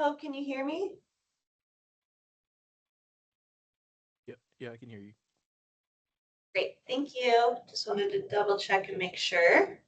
Oh, can you hear me? Yeah, I can hear you. Great, thank you. Just wanted to double check and make sure.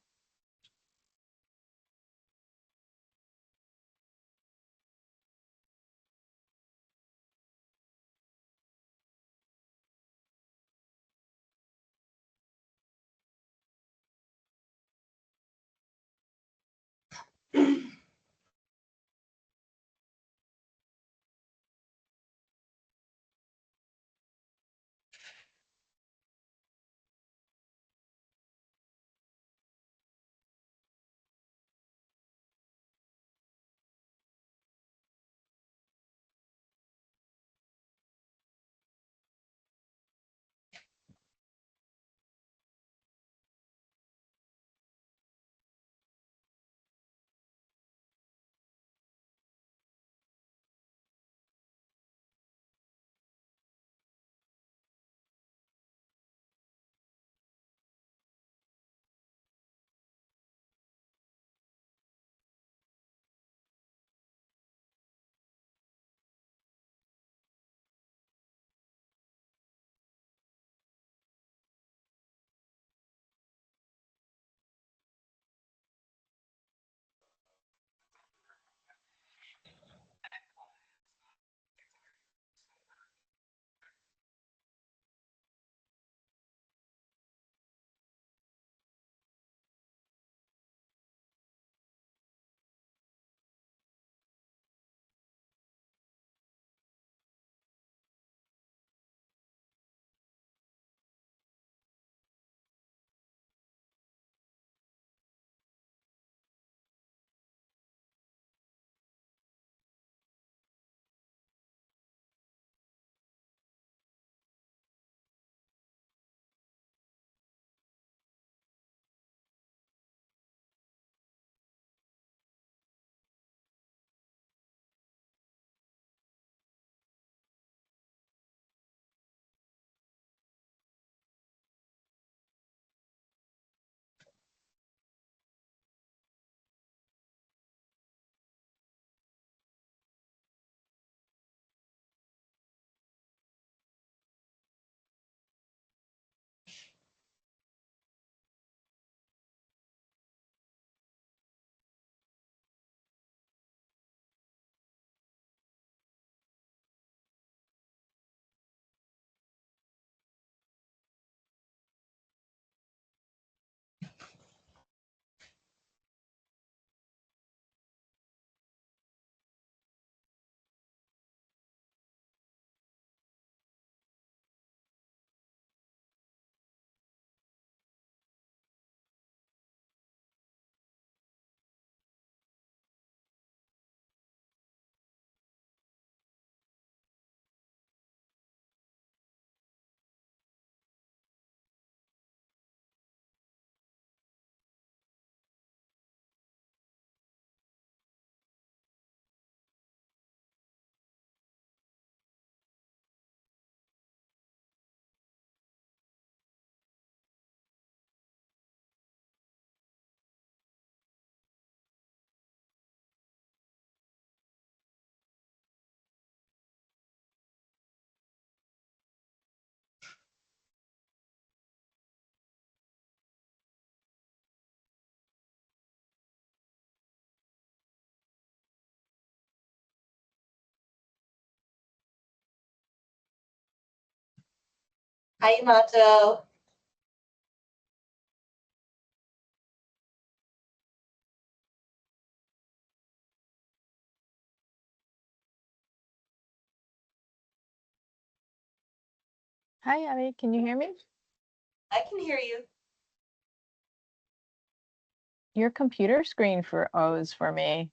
Hi, Yamato. Hi, Abby. Can you hear me? I can hear you. Your computer screen froze for me.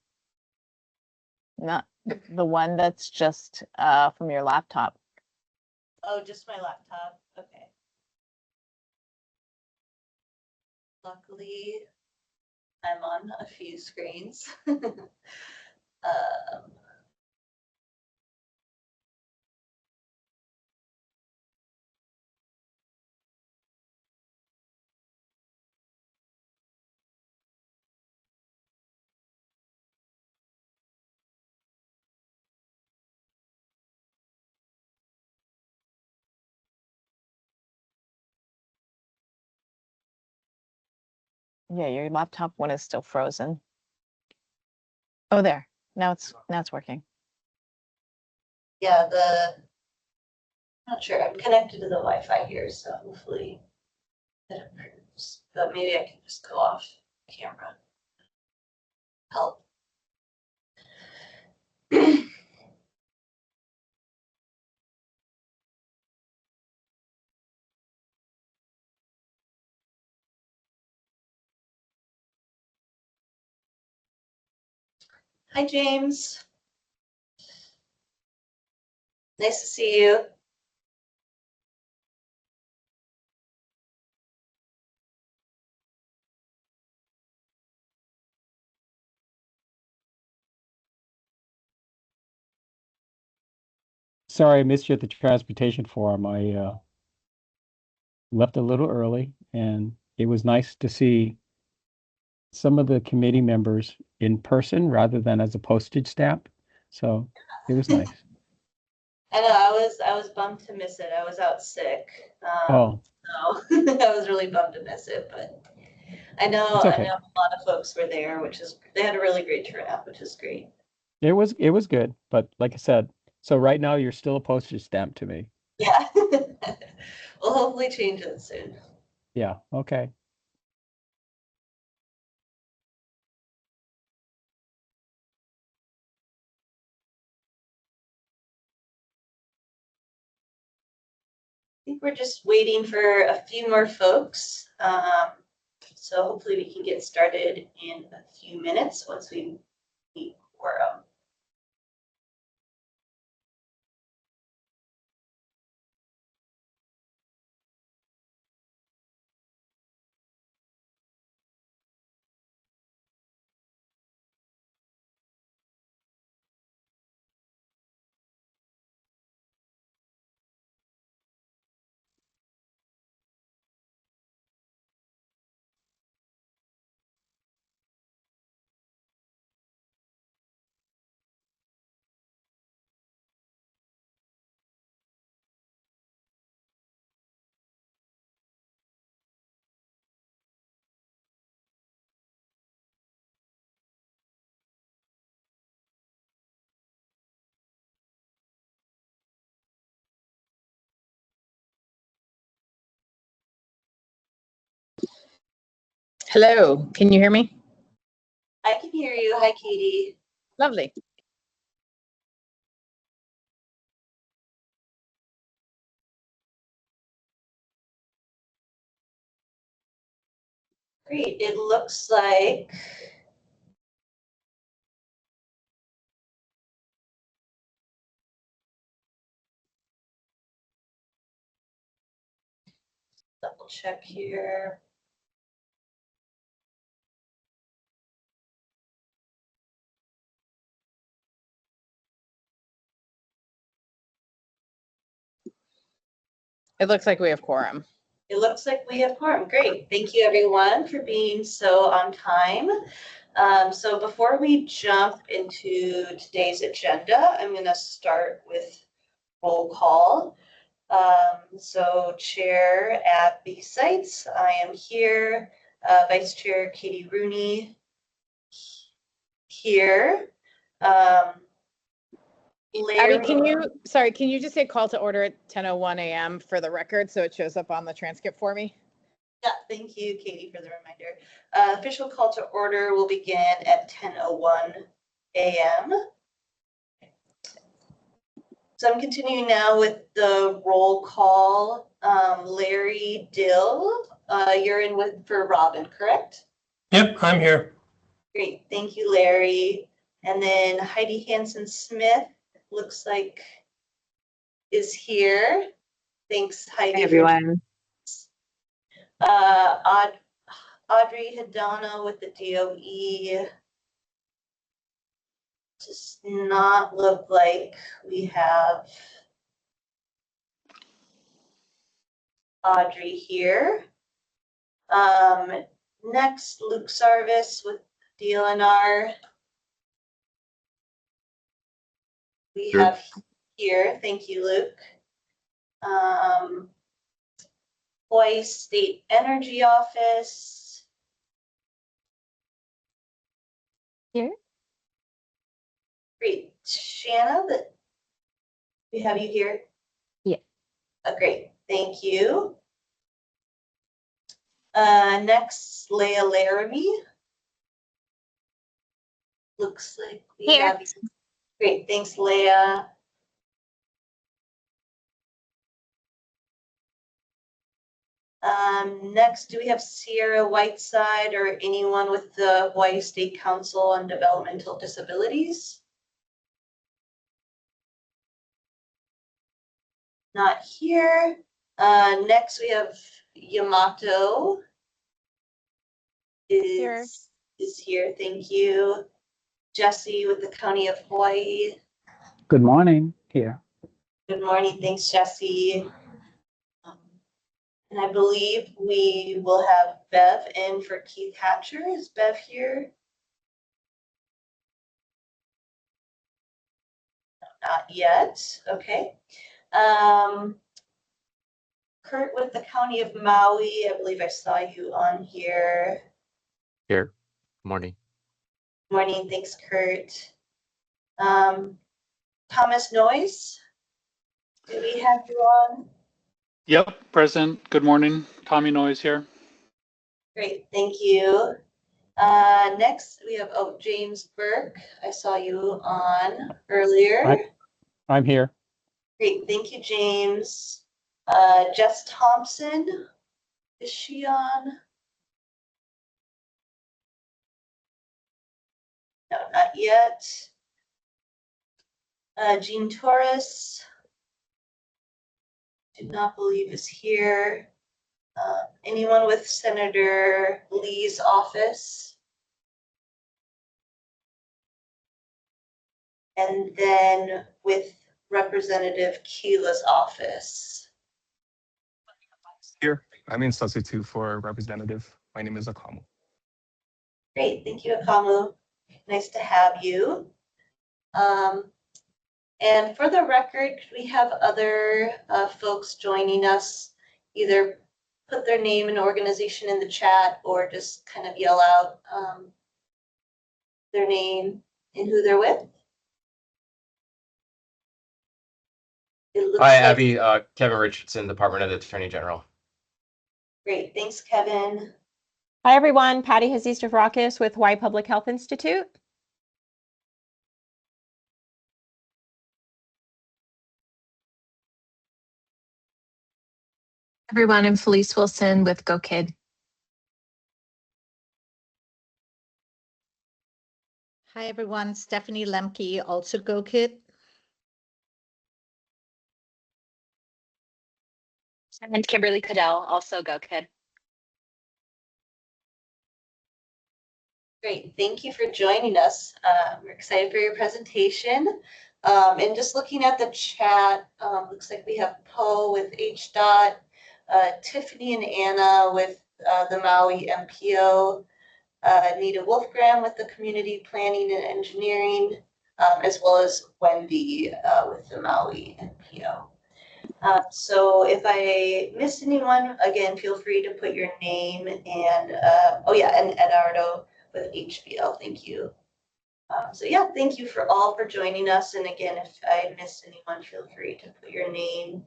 Not the one that's just from your laptop. Oh, just my laptop. Okay. Luckily, I'm on a few screens. Um, Yeah, your laptop one is still frozen. Oh, there. Now it's working. Yeah, not sure, I'm connected to the Wi-Fi here, so hopefully that improves, but maybe I can just go off camera. Help. Hi, James. Nice to see you. Sorry, I missed you at the transportation forum. I left a little early, and it was nice to see some of the committee members in person rather than as a postage stamp. So it was nice. I know I was bummed to miss it. I was out sick. Oh, So I was really bummed to miss it, but I know it's a okay. lot of folks were there, they had a really great turnout, which is great. It was good, but like I said, so right now you're still a postage stamp to me. Yeah. We'll hopefully change it soon. Yeah, okay. I think we're just waiting for a few more folks. So hopefully we can get started in a few minutes once we meet quorum. Hello, can you hear me? I can hear you. Hi, Katie. Lovely. Great. It looks like double check here. It looks like we have quorum. It looks like we have quorum. Great. Thank you, everyone, for being so on time. So before we jump into today's agenda, I'm going to start with roll call. So Chair at B Sites, I am here. Vice Chair Katie Rooney here. Abby, can you just say call to order at 10:01 a.m. for the record so it shows up on the transcript for me? Yeah, thank you, Katie, for the reminder. Official call to order will begin at 10:01 a.m. So I'm continuing now with the roll call. Larry Dill, you're in for Robin, correct? Yep, I'm here. Great, thank you, Larry. And then Heidi Hansen-Smith looks like is here. Thanks, Heidi. Hi, everyone. Audrey Hedana with the DOE. Does not look like we have Audrey here. Next, Luke Sarvis with DLNR. We Sure. have here, thank you, Luke. Hawaii State Energy Office. Here. Great. Shanna, we have you here? Yeah. Great, thank you. Next, Leah Laramie. Looks like we Here. have you. Great, thanks, Leah. Next, do we have Sierra Whiteside or anyone with the Hawaii State Council on Developmental Disabilities? Not here. Next, we have Yamato. Here. Is here, thank you. Jesse with the County of Hawaii. Good morning, here. Good morning, thanks, Jesse. And I believe we will have Bev in for Keith Hatcher. Is Bev here? Not yet, okay. Kurt with the County of Maui, I believe I saw you on here. Here. Morning. Morning, thanks, Kurt. Thomas Noyes, do we have you on? Yep, present. Good morning. Tommy Noyes here. Great, thank you. Next we have, James Burke. I saw you on earlier. I'm here. Great, thank you, James. Jess Thompson, is she on? No, not yet. Jean Torres, do not believe is here. Anyone with Senator Lee's office? And then with Representative Keela's office. Here, I'm in substitute for representative. My name is Akamu. Great, thank you, Akamu. Nice to have you. And for the record, we have other folks joining us, either put their name and organization in the chat or just kind of yell out their name and who they're with. It looks Hi, like- Abby. Kevin Richardson, Department of the Attorney General. Great, thanks, Kevin. Hi, everyone. Patty Hazistavrakis with Hawaii Public Health Institute. Everyone, I'm Felice Wilson with Go Kid. Hi, everyone. Stephanie Lemke, also Go Kid. And Kimberly Cadell, also Go Kid. Great, thank you for joining us. We're excited for your presentation. And just looking at the chat, looks like we have Poe with HDOT, Tiffany and Anna with the Maui MPO, Anita Wolfgram with the Community Planning and Engineering, as well as Wendy with the Maui MPO. So if I missed anyone, again, feel free to put your name and, and Eduardo with HBL, thank you. So yeah, thank you all for joining us. And again, if I missed anyone, feel free to put your name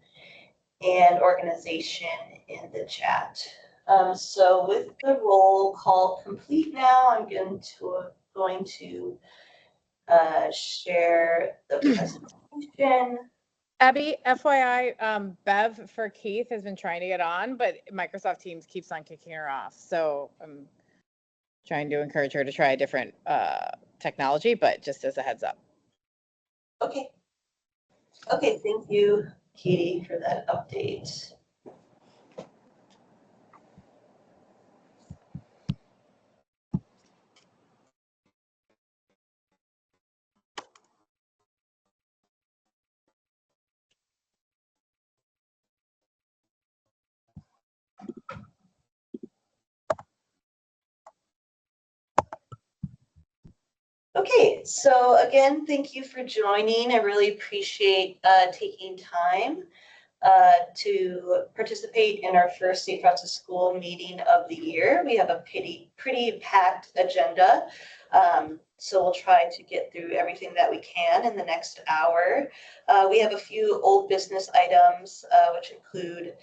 and organization in the chat. So with the roll call complete now, I'm going to share the presentation. Abby, FYI, Bev for Keith has been trying to get on, but Microsoft Teams keeps on kicking her off. So I'm trying to encourage her to try a different technology, but just as a heads up. Okay. Okay, thank you, Katie, for that update. Okay, so again, thank you for joining. I really appreciate taking time. to participate in our first Safe Routes to School meeting of the year. We have a pretty packed agenda. So we'll try to get through everything that we can in the next hour. We have a few old business items, which include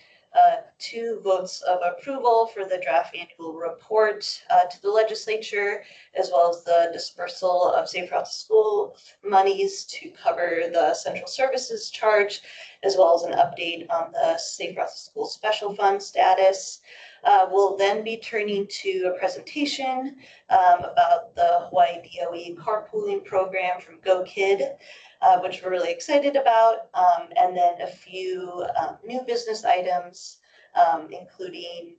2 votes of approval for the draft annual report to the legislature, as well as the dispersal of Safe Routes to School monies to cover the central services charge, as well as an update on the Safe Routes to School special fund status. We'll then be turning to a presentation about the Hawaii DOE carpooling program from GoKid, which we're really excited about, and then a few new business items, including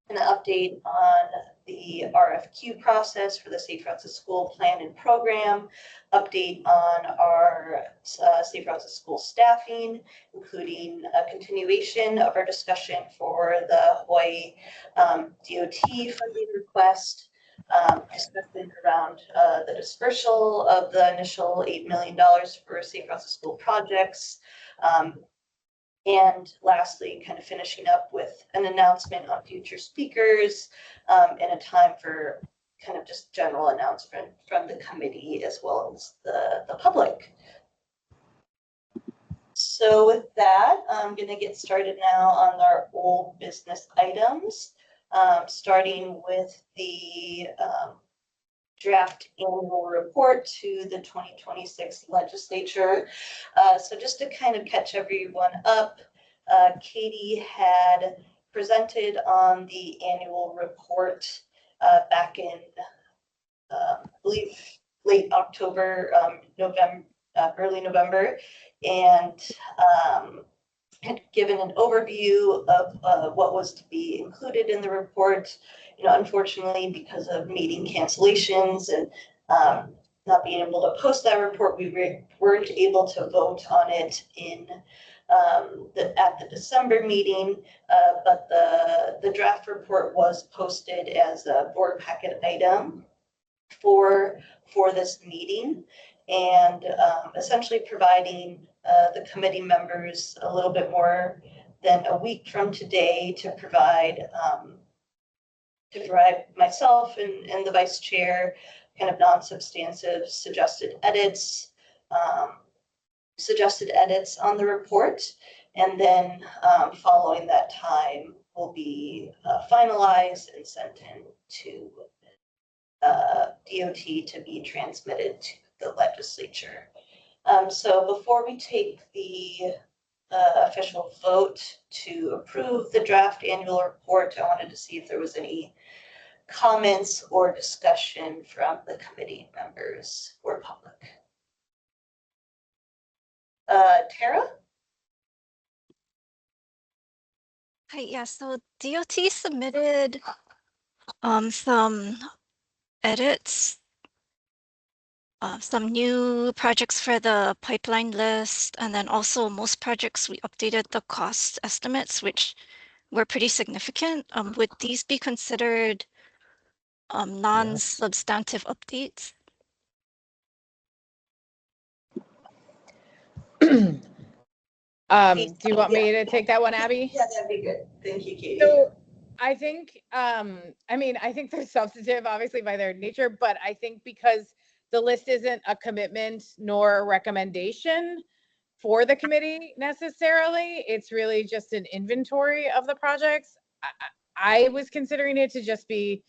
an update on the RFQ process for the Safe Routes to School plan and program, update on our Safe Routes to School staffing, including a continuation of our discussion for the Hawaii DOT funding request, discussion around the dispersal of the initial $8 million for Safe Routes to School projects, and lastly, kind of finishing up with an announcement on future speakers, and a time for kind of just general announcement from the committee as well as the public. So with that, I'm going to get started now on our old business items, starting with the draft annual report to the 2026 legislature. So just to kind of catch everyone up, Katie had presented on the annual report back in, I believe, late October, November, early November, and had given an overview of what was to be included in the report. Unfortunately, because of meeting cancellations and not being able to post that report, we weren't able to vote on it in at the December meeting, but the draft report was posted as a board packet item for this meeting, and essentially providing the committee members a little bit more than a week from today to provide myself and the vice chair kind of non-substantive suggested edits on the report, and then following that time will be finalized and sent in to DOT to be transmitted to the legislature. So before we take the official vote to approve the draft annual report, I wanted to see if there was any comments or discussion from the committee members or public. Tara? Hi, yeah, so DOT submitted some edits, some new projects for the pipeline list, and then also most projects we updated the cost estimates, which were pretty significant. Would these be considered non-substantive updates? Do you want me to take that one, Abby? Yeah, that'd be good. Thank you, Katie. So I think, I think they're substantive, obviously, by their nature, but I think because the list isn't a commitment nor a recommendation for the committee necessarily, it's really just an inventory of the projects. I was considering it to just be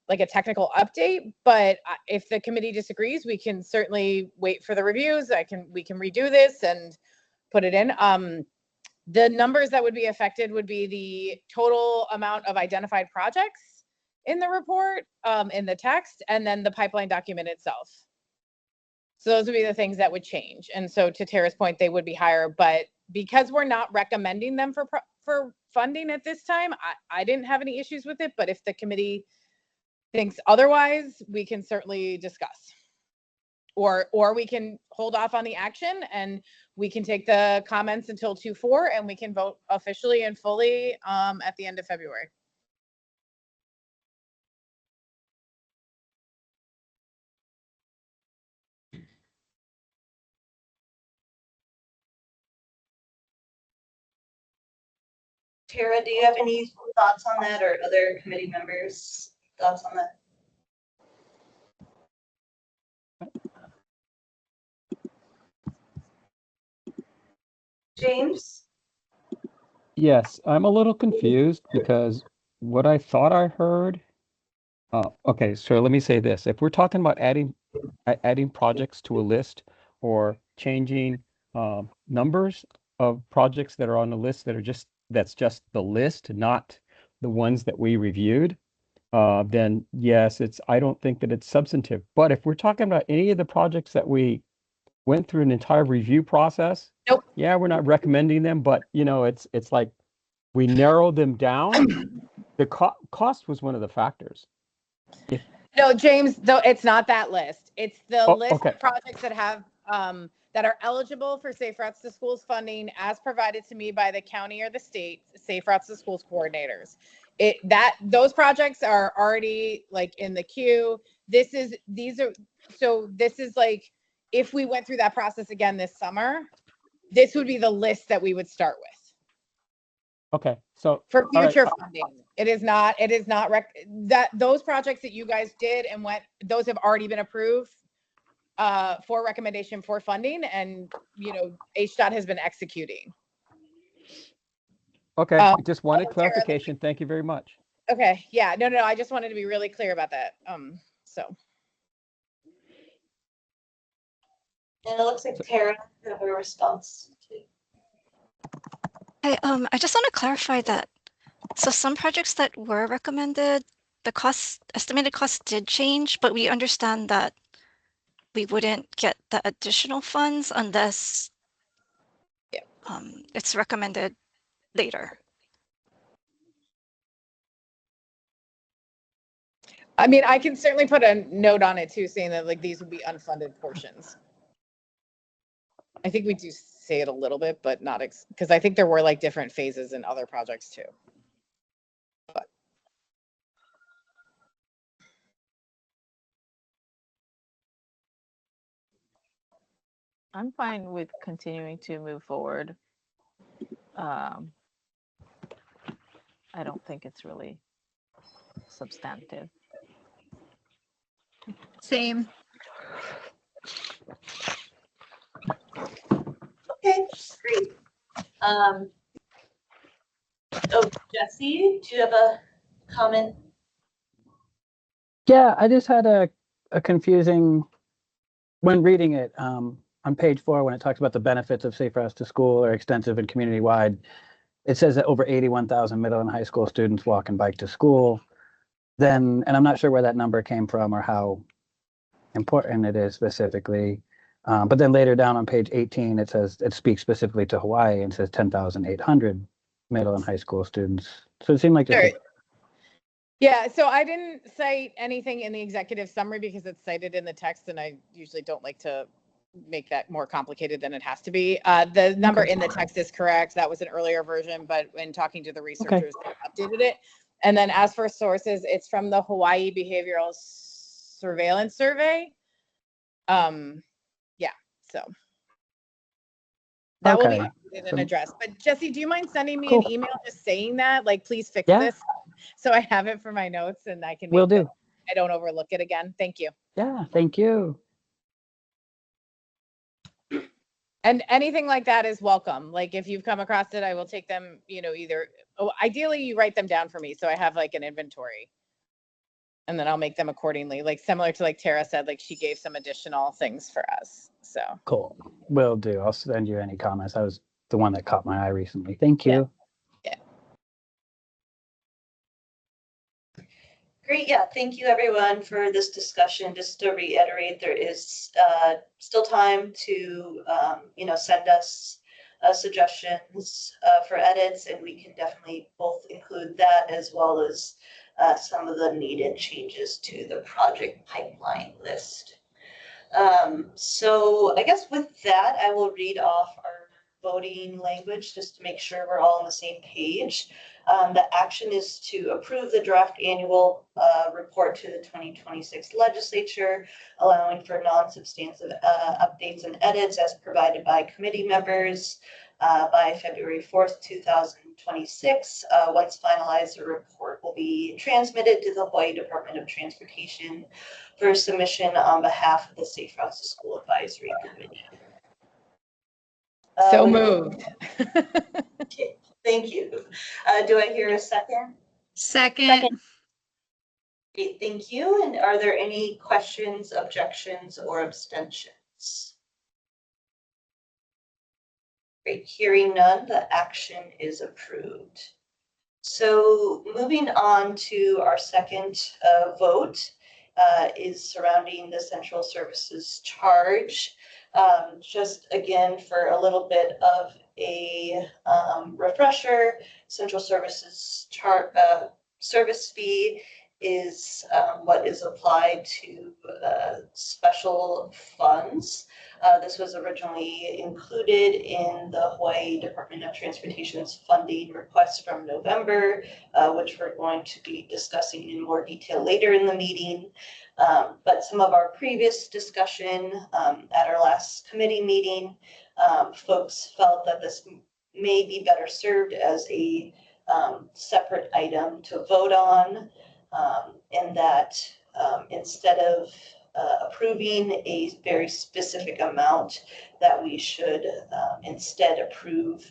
like a technical update, but if the committee disagrees, we can certainly wait for the reviews. We can redo this and put it in. The numbers that would be affected would be the total amount of identified projects in the report, in the text, and then the pipeline document itself. So those would be the things that would change. And so to Tara's point, they would be higher, but because we're not recommending them for funding at this time, I didn't have any issues with it, but if the committee thinks otherwise, we can certainly discuss. Or we can hold off on the action and we can take the comments until 2/4 and we can vote officially and fully at the end of February. Tara, do you have any thoughts on that, or other committee members' thoughts on that? James? Yes, I'm a little confused because what I thought I heard. Okay, so let me say this. If we're talking about adding projects to a list or changing numbers of projects that are on the list that's just the list, not the ones that we reviewed, then yes, I don't think that it's substantive. But if we're talking about any of the projects that we went through an entire review process, Nope. yeah, we're not recommending them, but it's like we narrowed them down. The cost was one of the factors. No, James, though it's not that list. It's the list okay. of projects that have that are eligible for Safe Routes to Schools funding as provided to me by the county or the state Safe Routes to Schools coordinators. Those projects are already like in the queue. This is like if we went through that process again this summer, this would be the list that we would start with. Okay, so For all right, future funding, it is not that those projects that you guys did and those have already been approved for recommendation for funding, and HDOT has been executing. okay, just wanted clarification. Thank you very much. Okay, yeah, no, I just wanted to be really clear about that. So. And it looks like Tara have a response. I just want to clarify that. So some projects that were recommended, the estimated cost did change, but we understand that we wouldn't get the additional funds unless it's recommended later. I mean, I can certainly put a note on it too, saying that like these would be unfunded portions. I think we do say it a little bit, but not because I think there were like different phases in other projects too. But I'm fine with continuing to move forward. I don't think it's really substantive. Same. Okay, great. Oh, Jesse, do you have a comment? Yeah, I just had a confusing, when reading it, on page 4, when it talks about the benefits of Safe Routes to School are extensive and community-wide, it says that over 81,000 middle and high school students walk and bike to school. And I'm not sure where that number came from or how important it is specifically. But then later down on page 18, it says it speaks specifically to Hawaii and says 10,800 middle and high school students. So it seemed like just yeah, so I didn't cite anything in the executive summary because it's cited in the text, and I usually don't like to make that more complicated than it has to be. The number in the text is correct. That was an earlier version, but when talking to the researchers, they updated it. And then as for sources, it's from the Hawaii Behavioral Surveillance Survey. Yeah, so that will be updated and addressed. But Jesse, do you mind sending me an email just saying that? Like, please fix this, so I have it for my notes and I can make sure I don't overlook it again. Thank you. Yeah, thank you. And anything like that is welcome. Like if you've come across it, I will take them, either, ideally you write them down for me so I have like an inventory. And then I'll make them accordingly, like similar to like Tara said, like she gave some additional things for us. So cool. Will do. I'll send you any comments. That was the one that caught my eye recently. Thank you. Yeah. Great, yeah, thank you everyone for this discussion. Just to reiterate, there is still time to send us suggestions for edits, and we can definitely both include that as well as some of the needed changes to the project pipeline list. So I guess with that, I will read off our voting language just to make sure we're all on the same page. The action is to approve the draft annual report to the 2026 legislature, allowing for non-substantive updates and edits as provided by committee members by February 4th, 2026. 2026. Once finalized, the report will be transmitted to the Hawaii Department of Transportation for submission on behalf of the Safe Routes to School Advisory Committee. So moved. Okay, thank you. Do I hear a second? Second. Great, thank you. And are there any questions, objections, or abstentions? Great, hearing none, the action is approved. So moving on to our second vote is surrounding the central services charge. Just again, for a little bit of a refresher, central services service fee is what is applied to special funds. This was originally included in the Hawaii Department of Transportation's funding request from November, which we're going to be discussing in more detail later in the meeting. But some of our previous discussion at our last committee meeting, folks felt that this may be better served as a separate item to vote on, and that instead of approving a very specific amount, that we should instead approve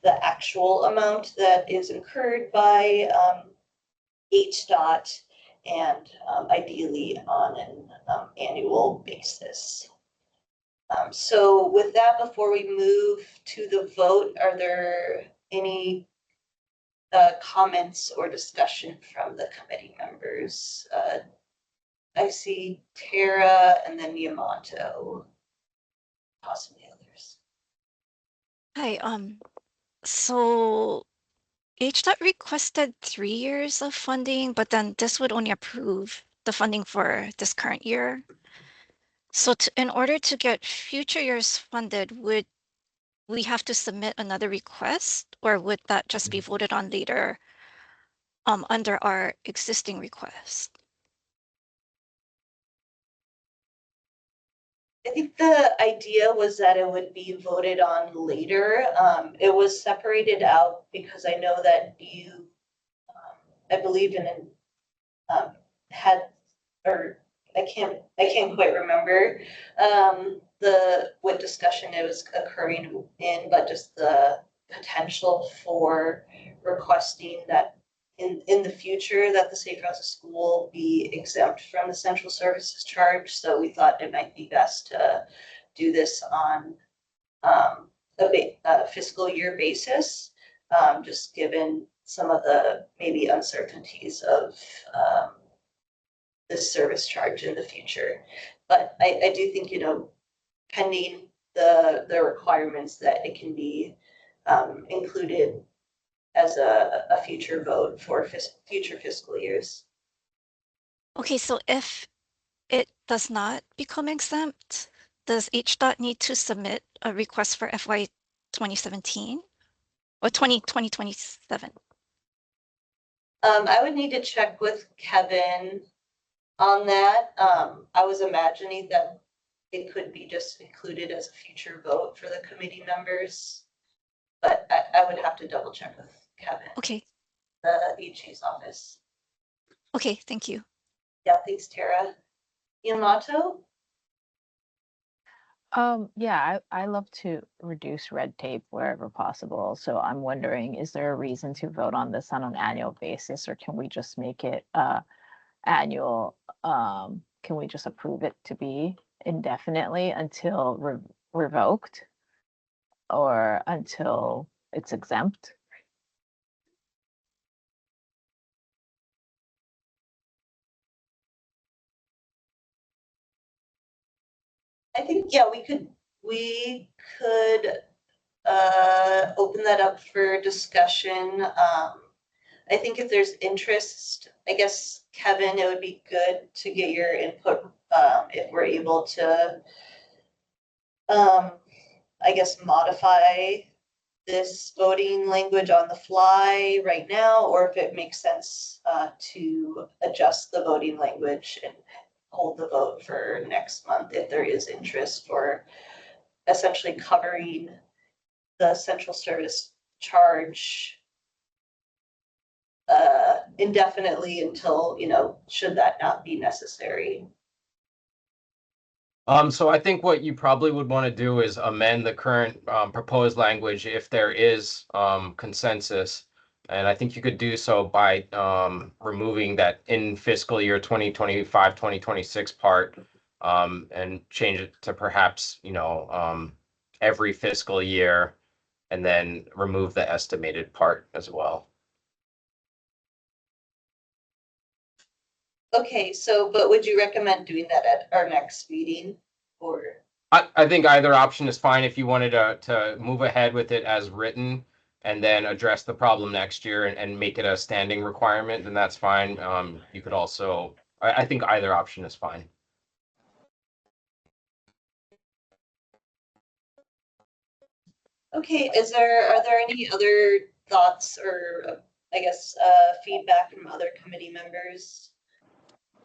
the actual amount that is incurred by HDOT, and ideally on an annual basis. So with that, before we move to the vote, are there any comments or discussion from the committee members? I see Tara and then Yamato, possibly others. Hi, so HDOT requested 3 years of funding, but then this would only approve the funding for this current year. So in order to get future years funded, would we have to submit another request, or would that just be voted on later under our existing request? I think the idea was that it would be voted on later. It was separated out because I know that you, I believe in had, or I can't quite remember what discussion it was occurring in, but just the potential for requesting that in the future that the Safe Routes to School be exempt from the central services charge. So we thought it might be best to do this on a fiscal year basis, just given some of the maybe uncertainties of this service charge in the future. But I do think, pending the requirements, that it can be included as a future vote for future fiscal years. Okay, so if it does not become exempt, does HDOT need to submit a request for FY 2017 or 2027? I would need to check with Kevin on that. I was imagining that it could be just included as a future vote for the committee members, but I would have to double check with Kevin. Okay. The HA's office. Okay, thank you. Yeah, thanks, Tara. Yamato? Yeah, I love to reduce red tape wherever possible. So I'm wondering, is there a reason to vote on this on an annual basis, or can we just make it annual? Can we just approve it to be indefinitely until revoked, or until it's exempt? I think, yeah, we could open that up for discussion. I think if there's interest, I guess, Kevin, it would be good to get your input if we're able to, I guess, modify this voting language on the fly right now, or if it makes sense to adjust the voting language and hold the vote for next month if there is interest for essentially covering the central service charge indefinitely until, should that not be necessary. So I think what you probably would want to do is amend the current proposed language if there is consensus. And I think you could do so by removing that in fiscal year 2025, 2026 part and change it to perhaps, every fiscal year, and then remove the estimated part as well. Okay, but would you recommend doing that at our next meeting, or? I think either option is fine. If you wanted to move ahead with it as written and then address the problem next year and make it a standing requirement, then that's fine. You could also, I think either option is fine. Okay, are there any other thoughts or I guess feedback from other committee members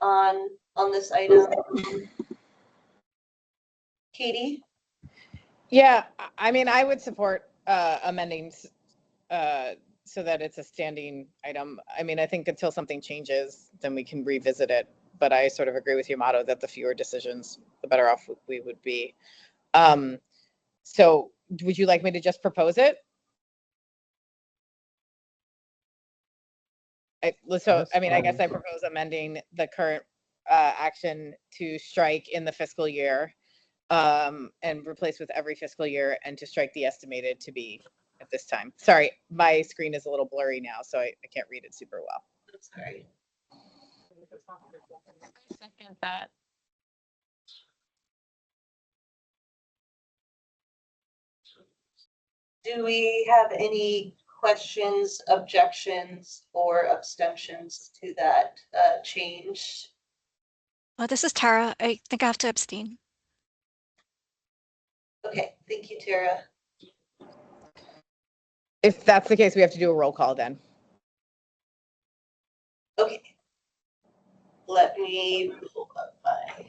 on this item? Katie? Yeah, I mean, I would support amending so that it's a standing item. I mean, I think until something changes, then we can revisit it. But I sort of agree with your motto that the fewer decisions, the better off we would be. So would you like me to just propose it? I guess I propose amending the current action to strike in the fiscal year and replace with every fiscal year, and to strike the estimated to be at this time. Sorry, my screen is a little blurry now, so I can't read it super well. Sorry. Second that. Do we have any questions, objections, or abstentions to that change? This is Tara. I think I have to abstain. Okay, thank you, Tara. If that's the case, we have to do a roll call then. Okay. Let me pull up my.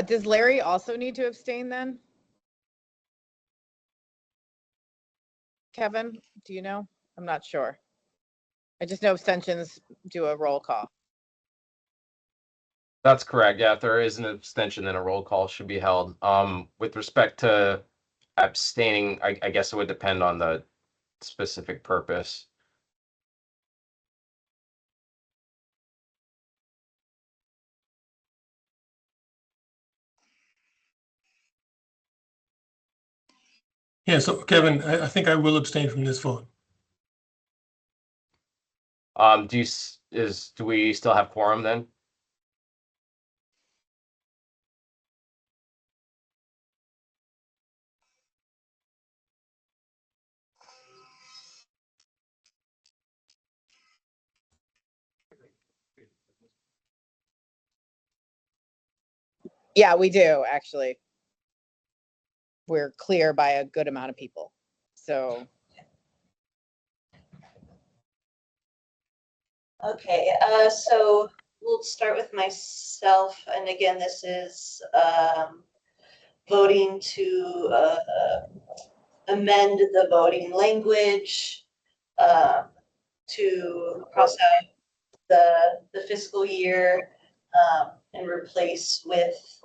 Does Larry also need to abstain then? Kevin, do you know? I'm not sure. I just know abstentions do a roll call. That's correct. Yeah, if there is an abstention, then a roll call should be held. With respect to abstaining, I guess it would depend on the specific purpose. Yeah, so Kevin, I think I will abstain from this vote. Do we still have quorum then? Yeah, we do actually. We're clear by a good amount of people. So. Okay, so we'll start with myself. And again, this is voting to amend the voting language to cross out the fiscal year and replace with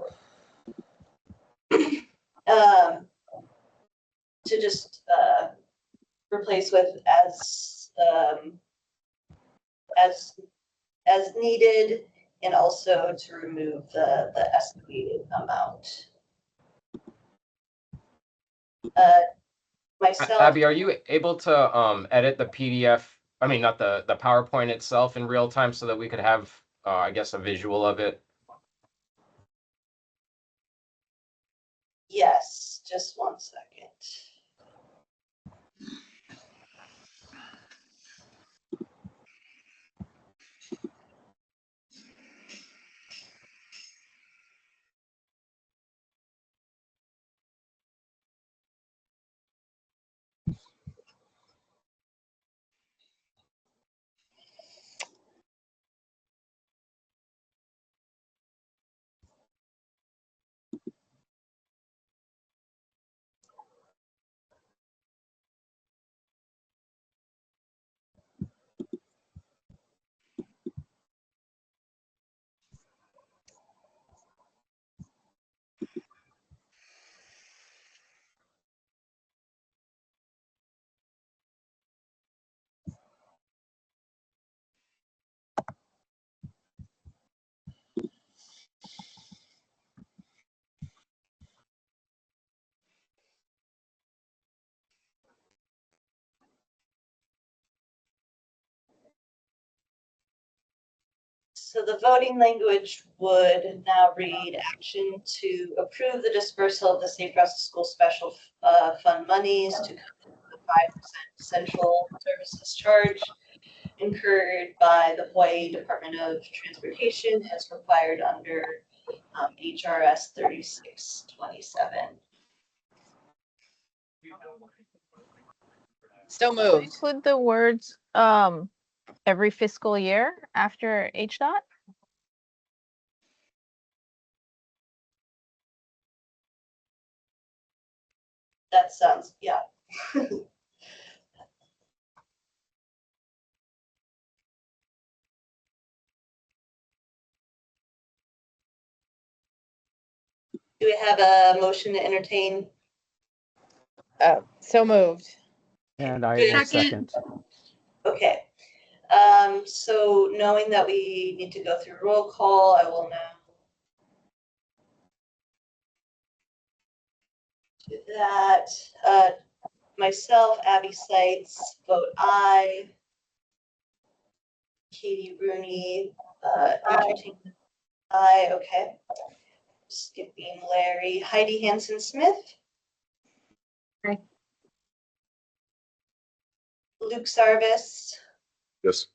to just replace with as needed, and also to remove the estimated amount. Myself. Abby, are you able to edit the PDF? I mean, not the PowerPoint itself in real time so that we could have, I guess, a visual of it? Yes, just 1 second. So the voting language would now read action to approve the dispersal of the Safe Routes to School Special Fund monies to cover the 5% central services charge incurred by the Hawaii Department of Transportation as required under HRS 3627. So moved. Include the words every fiscal year after HDOT? That sounds, yeah. Do we have a motion to entertain? So moved. And I will second. Okay. So knowing that we need to go through roll call, I will now do that. Myself, Abby Seitz, vote aye. Katie Rooney, entertainment, aye. Okay. Skipping Larry. Heidi Hansen Smith. Aye. Luke Sarvis. Yes.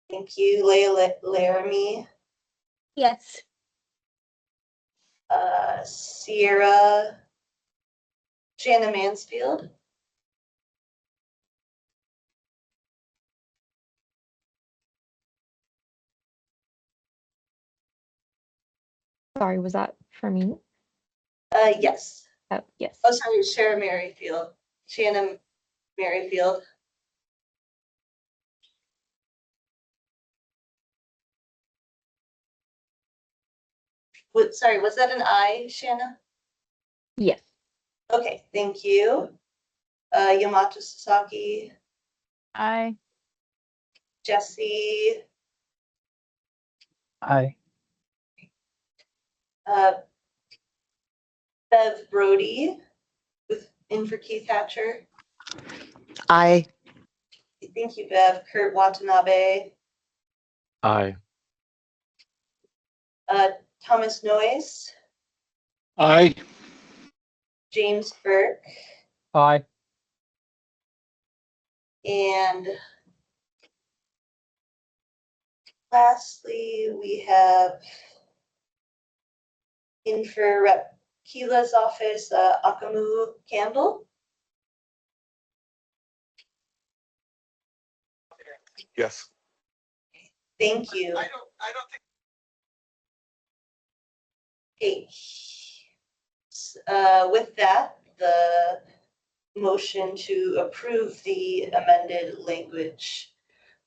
Thank you. Leah Laramie. Yes. Shanna Mansfield. Sorry, was that for me? Yes. Oh, yes. Oh, sorry, Shanna Merrifield. Sorry, was that an I, Shanna? Yes. Okay, thank you. Yamato Sasaki. Aye. Jesse. Aye. Bev Brody, in for Keith Hatcher. Aye. Thank you, Bev. Kurt Watanabe. Aye. Thomas Noyes. Aye. James Burke. Aye. And lastly, we have in for Rep. Keela's office, Akamu Campbell. Yes. Thank you. I don't think. Okay. With that, the motion to approve the amended language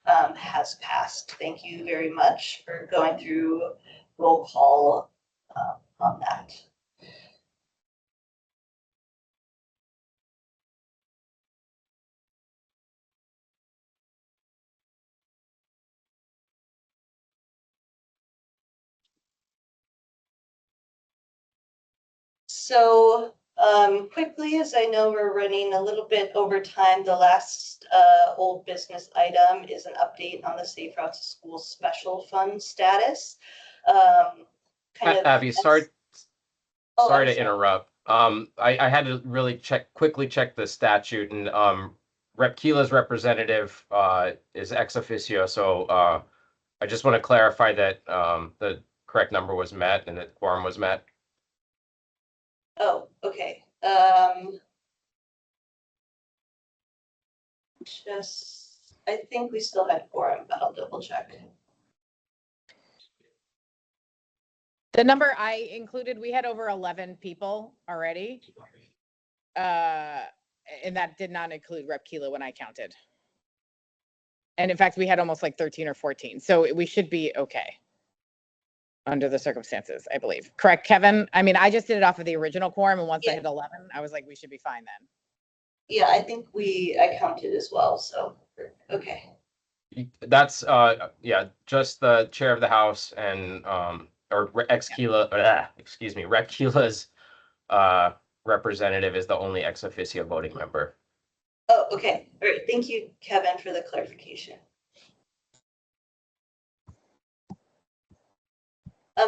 has passed. Thank you very much for going through roll call on that. So quickly, as I know we're running a little bit over time, the last old business item is an update on the Safe Routes to School Special Fund status. Abby, sorry I'm to interrupt. I had to really quickly check the statute, and Rep. Keela's representative is ex officio, so I just want to clarify that the correct number was met and that quorum was met. Oh, okay. I think we still had quorum, but I'll double check. The number I included, we had over 11 people already. And that did not include Rep. Keela when I counted. And in fact, we had almost like 13 or 14. So we should be okay under the circumstances, I believe. Correct, Kevin? I mean, I just did it off of the original quorum, and once I hit 11, I was like, we should be fine then. Yeah, I think I counted as well, so, okay. That's just the chair of the house and or ex Keela, excuse me, Rep. Keela's representative is the only ex officio voting member. Oh, okay. All right. Thank you, Kevin, for the clarification.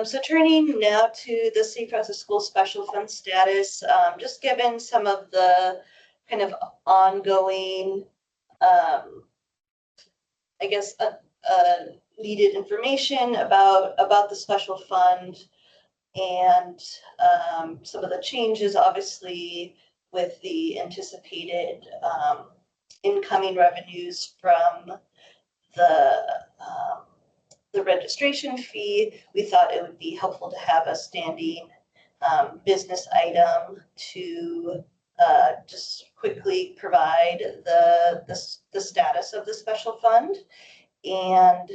So turning now to the St. Francis School Special Fund status, just given some of the kind of ongoing, I guess, needed information about the special fund and some of the changes, obviously, with the anticipated incoming revenues from the registration fee. We thought it would be helpful to have a standing business item to just quickly provide the status of the special fund. And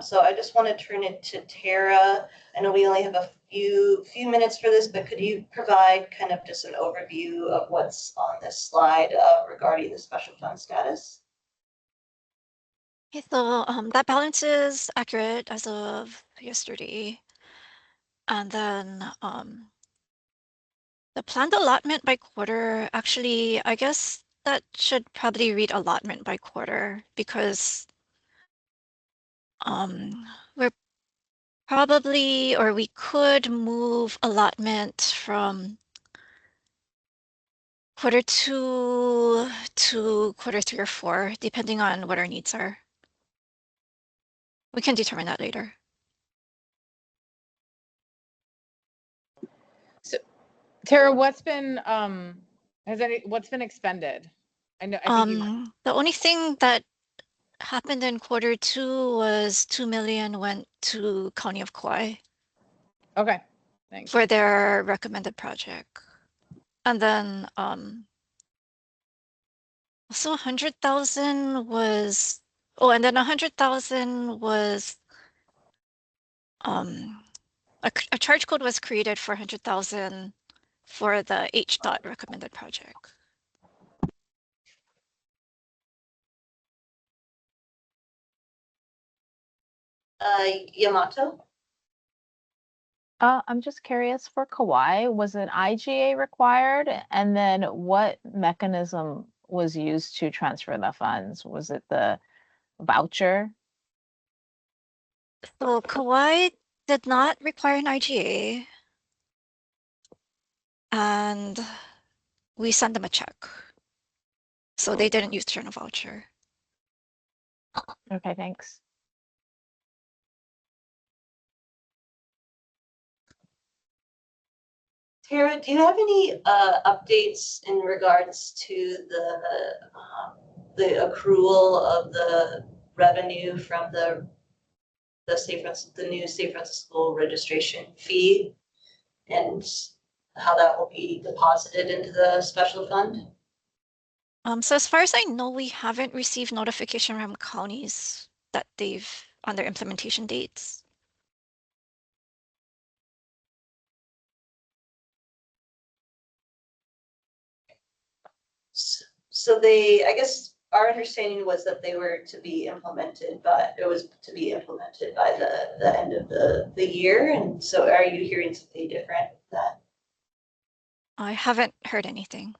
so I just want to turn it to Tara. I know we only have a few minutes for this, but could you provide kind of just an overview of what's on this slide regarding the special fund status? Okay, so that balance is accurate as of yesterday. And then the planned allotment by quarter, actually, I guess that should probably read allotment by quarter because we're probably, or we could move allotment from quarter 2 to quarter 3 or 4, depending on what our needs are. We can determine that later. So, Tara, what's been expended? I think the only thing that happened in quarter 2 was 2 million went to County of Kauai. Okay, thanks. For their recommended project. And then also 100,000 was, and then 100,000 was a charge code was created for 100,000 for the HDOT recommended project. Yamato? I'm just curious, for Kauai, was an IGA required? And then what mechanism was used to transfer the funds? Was it the voucher? So Kauai did not require an IGA. And we sent them a check. So they didn't use journal voucher. Okay, thanks. Tara, do you have any updates in regards to the accrual of the revenue from the new St. Francis School registration fee and how that will be deposited into the special fund? So as far as I know, we haven't received notification from counties that they've on their implementation dates. So they, I guess our understanding was that they were to be implemented, but it was to be implemented by the end of the year. And so are you hearing something different than that? I haven't heard anything.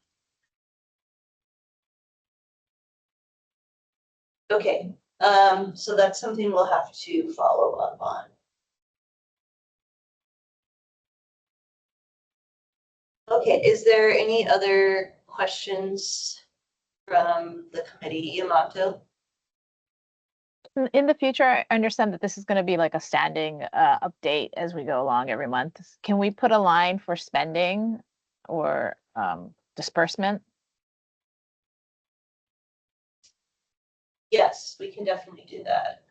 Okay, so that's something we'll have to follow up on. Okay, is there any other questions from the committee? Yamato? In the future, I understand that this is going to be like a standing update as we go along every month. Can we put a line for spending or disbursement? Yes, we can definitely do that.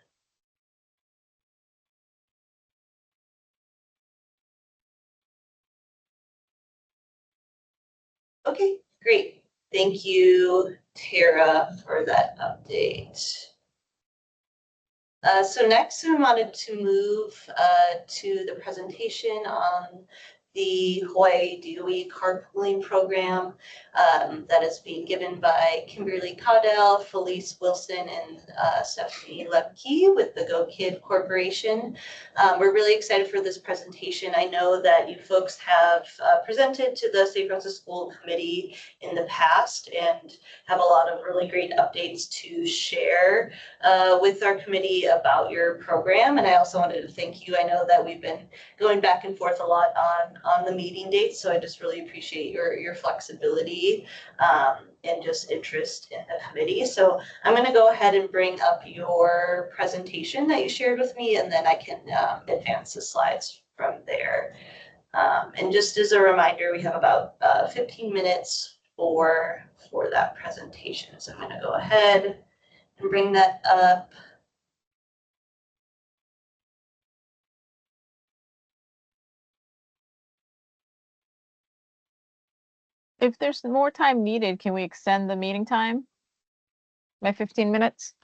Okay, great. Thank you, Tara, for that update. So next we wanted to move to the presentation on the Hawaii DOE carpooling program that is being given by Kimberly Caudell, Felice Wilson, and Stephanie Lepke with the Go Kid Corporation. We're really excited for this presentation. I know that you folks have presented to the Safe Routes to School Committee in the past and have a lot of really great updates to share with our committee about your program. And I also wanted to thank you. I know that we've been going back and forth a lot on the meeting dates, so I just really appreciate your flexibility and just interest in the committee. So I'm going to go ahead and bring up your presentation that you shared with me, and then I can advance the slides from there. And just as a reminder, we have about 15 minutes for that presentation. So I'm going to go ahead and bring that up. If there's more time needed, can we extend the meeting time by 15 minutes?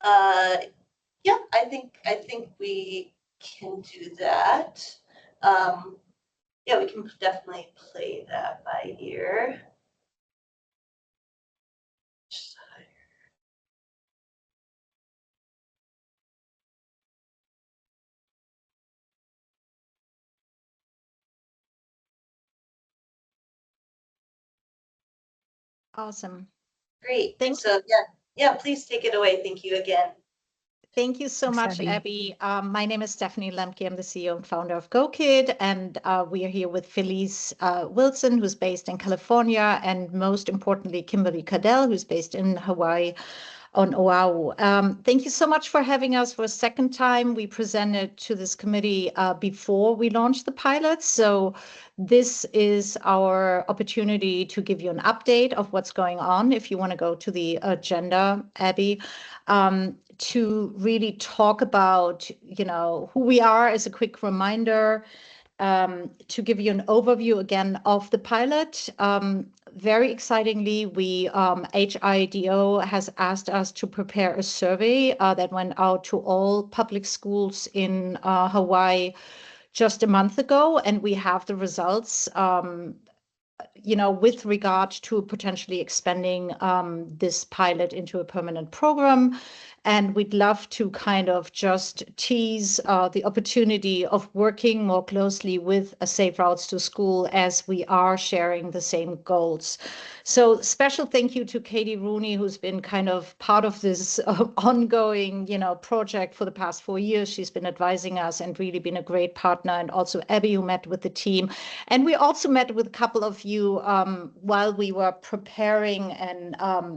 Yeah, I think we can do that. Yeah, we can definitely play that by ear. Awesome. Great. Thank So yeah, please take it away. Thank you again. Thank you so much, Abby. My name is Stephanie Lemke. I'm the CEO and founder of GoKid, and we are here with Felice Wilson, who's based in California, and most importantly, Kimberly Caudell, who's based in Hawaii on Oahu. Thank you so much for having us for a second time. We presented to this committee before we launched the pilot, so this is our opportunity to give you an update of what's going on. If you want to go to the agenda, Abby, to really talk about, who we are as a quick reminder, to give you an overview again of the pilot. Very excitingly, HIDO has asked us to prepare a survey that went out to all public schools in Hawaii just a month ago, and we have the results. With regard to potentially expanding this pilot into a permanent program. And we'd love to kind of just tease the opportunity of working more closely with Safe Routes to School as we are sharing the same goals. So special thank you to Katie Rooney, who's been kind of part of this ongoing, project for the past 4 years. She's been advising us and really been a great partner. And also Abby, who met with the team. And we also met with a couple of you while we were preparing and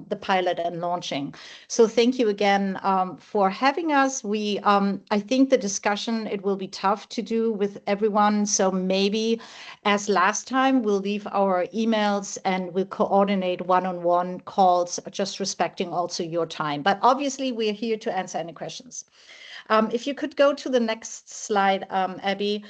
the pilot and launching. So thank you again for having us. I think the discussion, it will be tough to do with everyone. So maybe as last time, we'll leave our emails and we'll coordinate one-on-one calls, just respecting also your time. But obviously, we're here to answer any questions. If you could go to the next slide, Abby.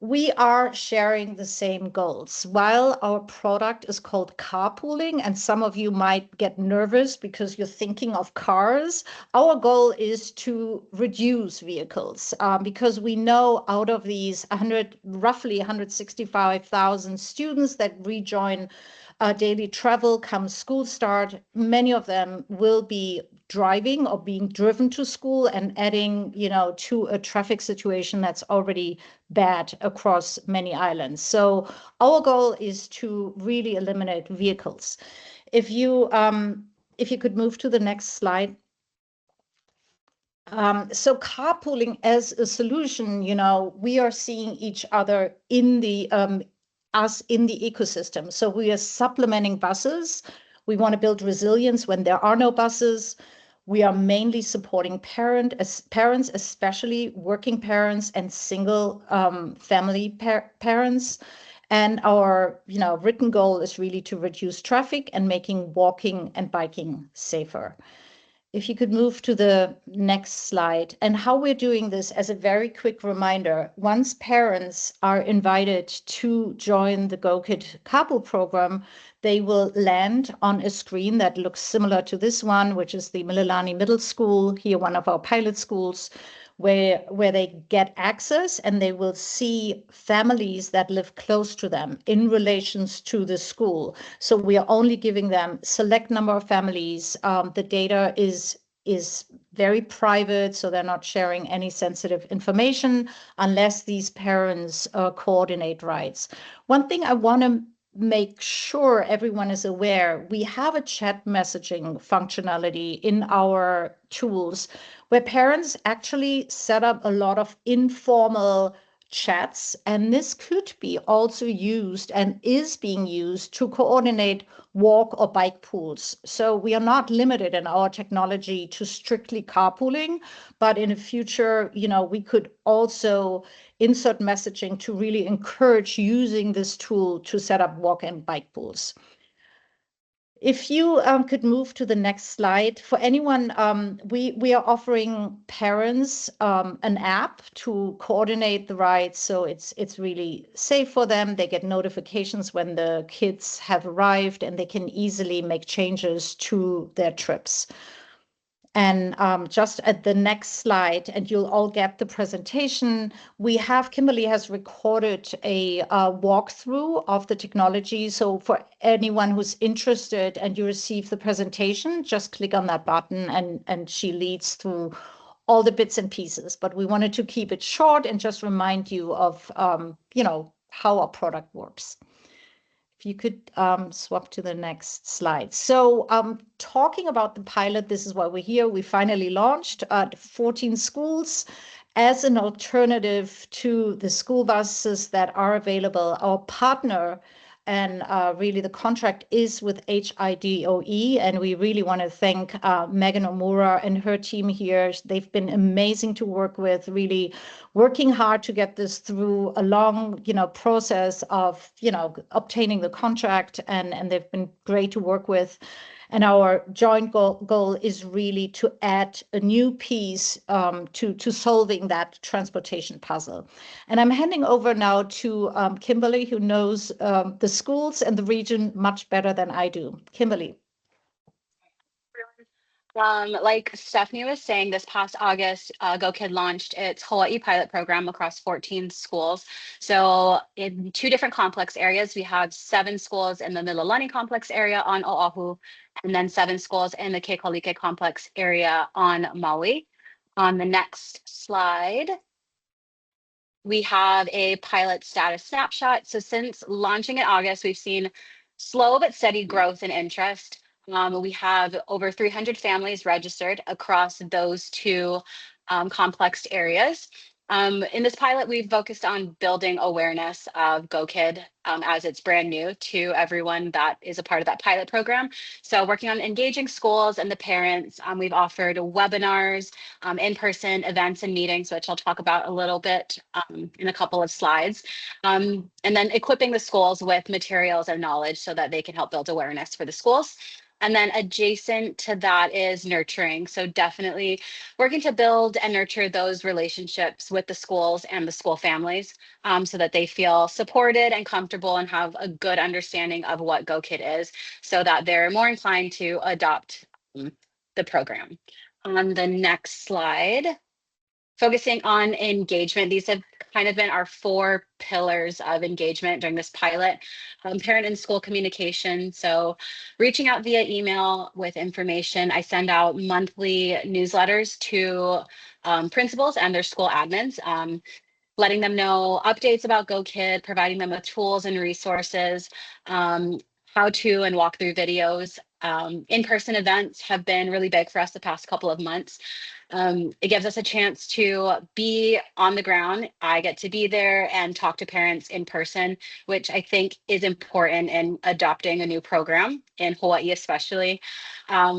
We are sharing the same goals. While our product is called carpooling, and some of you might get nervous because you're thinking of cars, our goal is to reduce vehicles because we know out of these roughly 165,000 students that rejoin daily travel come school start, many of them will be driving or being driven to school and adding, to a traffic situation that's already bad across many islands. So our goal is to really eliminate vehicles. If you could move to the next slide. So carpooling as a solution, we are seeing each other in the us in the ecosystem. So we are supplementing buses. We want to build resilience when there are no buses. We are mainly supporting parents, especially working parents and single family parents. And our written goal is really to reduce traffic and making walking and biking safer. If you could move to the next slide. And how we're doing this, as a very quick reminder, once parents are invited to join the GoKid Carpool program, they will land on a screen that looks similar to this one, which is the Mililani Middle School, here one of our pilot schools, where they get access and they will see families that live close to them in relations to the school. So we are only giving them select number of families. The data is very private, so they're not sharing any sensitive information unless these parents coordinate rights. One thing I want to make sure everyone is aware, we have a chat messaging functionality in our tools where parents actually set up a lot of informal chats, and this could be also used and is being used to coordinate walk or bike pools. So we are not limited in our technology to strictly carpooling, but in the future, we could also insert messaging to really encourage using this tool to set up walk and bike pools. If you could move to the next slide. For anyone, we are offering parents an app to coordinate the rides, so it's really safe for them. They get notifications when the kids have arrived, and they can easily make changes to their trips. And just at the next slide, and you'll all get the presentation, Kimberly has recorded a walkthrough of the technology. So for anyone who's interested and you receive the presentation, just click on that button and she leads through all the bits and pieces. But we wanted to keep it short and just remind you of, how our product works. If you could swap to the next slide. So talking about the pilot, this is why we're here. We finally launched 14 schools as an alternative to the school buses that are available. Our partner and really the contract is with HIDOE, and we really want to thank Megan Omura and her team here. They've been amazing to work with, really working hard to get this through a long, process of, obtaining the contract, and they've been great to work with. And our joint goal is really to add a new piece to solving that transportation puzzle. And I'm handing over now to Kimberly, who knows the schools and the region much better than I do. Kimberly. Like Stephanie was saying, this past August, GoKid launched its Hawaii pilot program across 14 schools. So in 2 different complex areas, we have 7 schools in the Mililani complex area on Oahu, and then 7 schools in the Kekalike complex area on Maui. On the next slide, we have a pilot status snapshot. So since launching in August, we've seen slow but steady growth in interest. We have over 300 families registered across those 2 complex areas. In this pilot, we've focused on building awareness of GoKid as it's brand new to everyone that is a part of that pilot program. So working on engaging schools and the parents, we've offered webinars, in-person events and meetings, which I'll talk about a little bit in a couple of slides. And then equipping the schools with materials and knowledge so that they can help build awareness for the schools. And then adjacent to that is nurturing. So definitely working to build and nurture those relationships with the schools and the school families so that they feel supported and comfortable and have a good understanding of what GoKid is so that they're more inclined to adopt the program. On the next slide, focusing on engagement, these have kind of been our 4 pillars of engagement during this pilot. Parent and school communication. So reaching out via email with information. I send out monthly newsletters to principals and their school admins, letting them know updates about GoKid, providing them with tools and resources, how to and walkthrough videos. In-person events have been really big for us the past couple of months. It gives us a chance to be on the ground. I get to be there and talk to parents in person, which I think is important in adopting a new program in Hawaii, especially.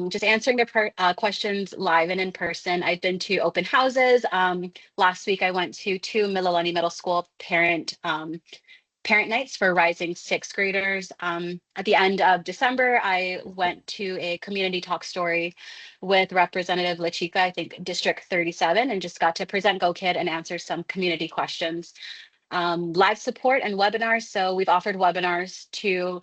Just answering the questions live and in person. I've been to open houses. Last week, I went to 2 Mililani Middle School parent nights for rising 6th graders. At the end of December, I went to a community talk story with Representative Lachika, I think District 37, and just got to present GoKid and answer some community questions. Live support and webinars. So we've offered webinars to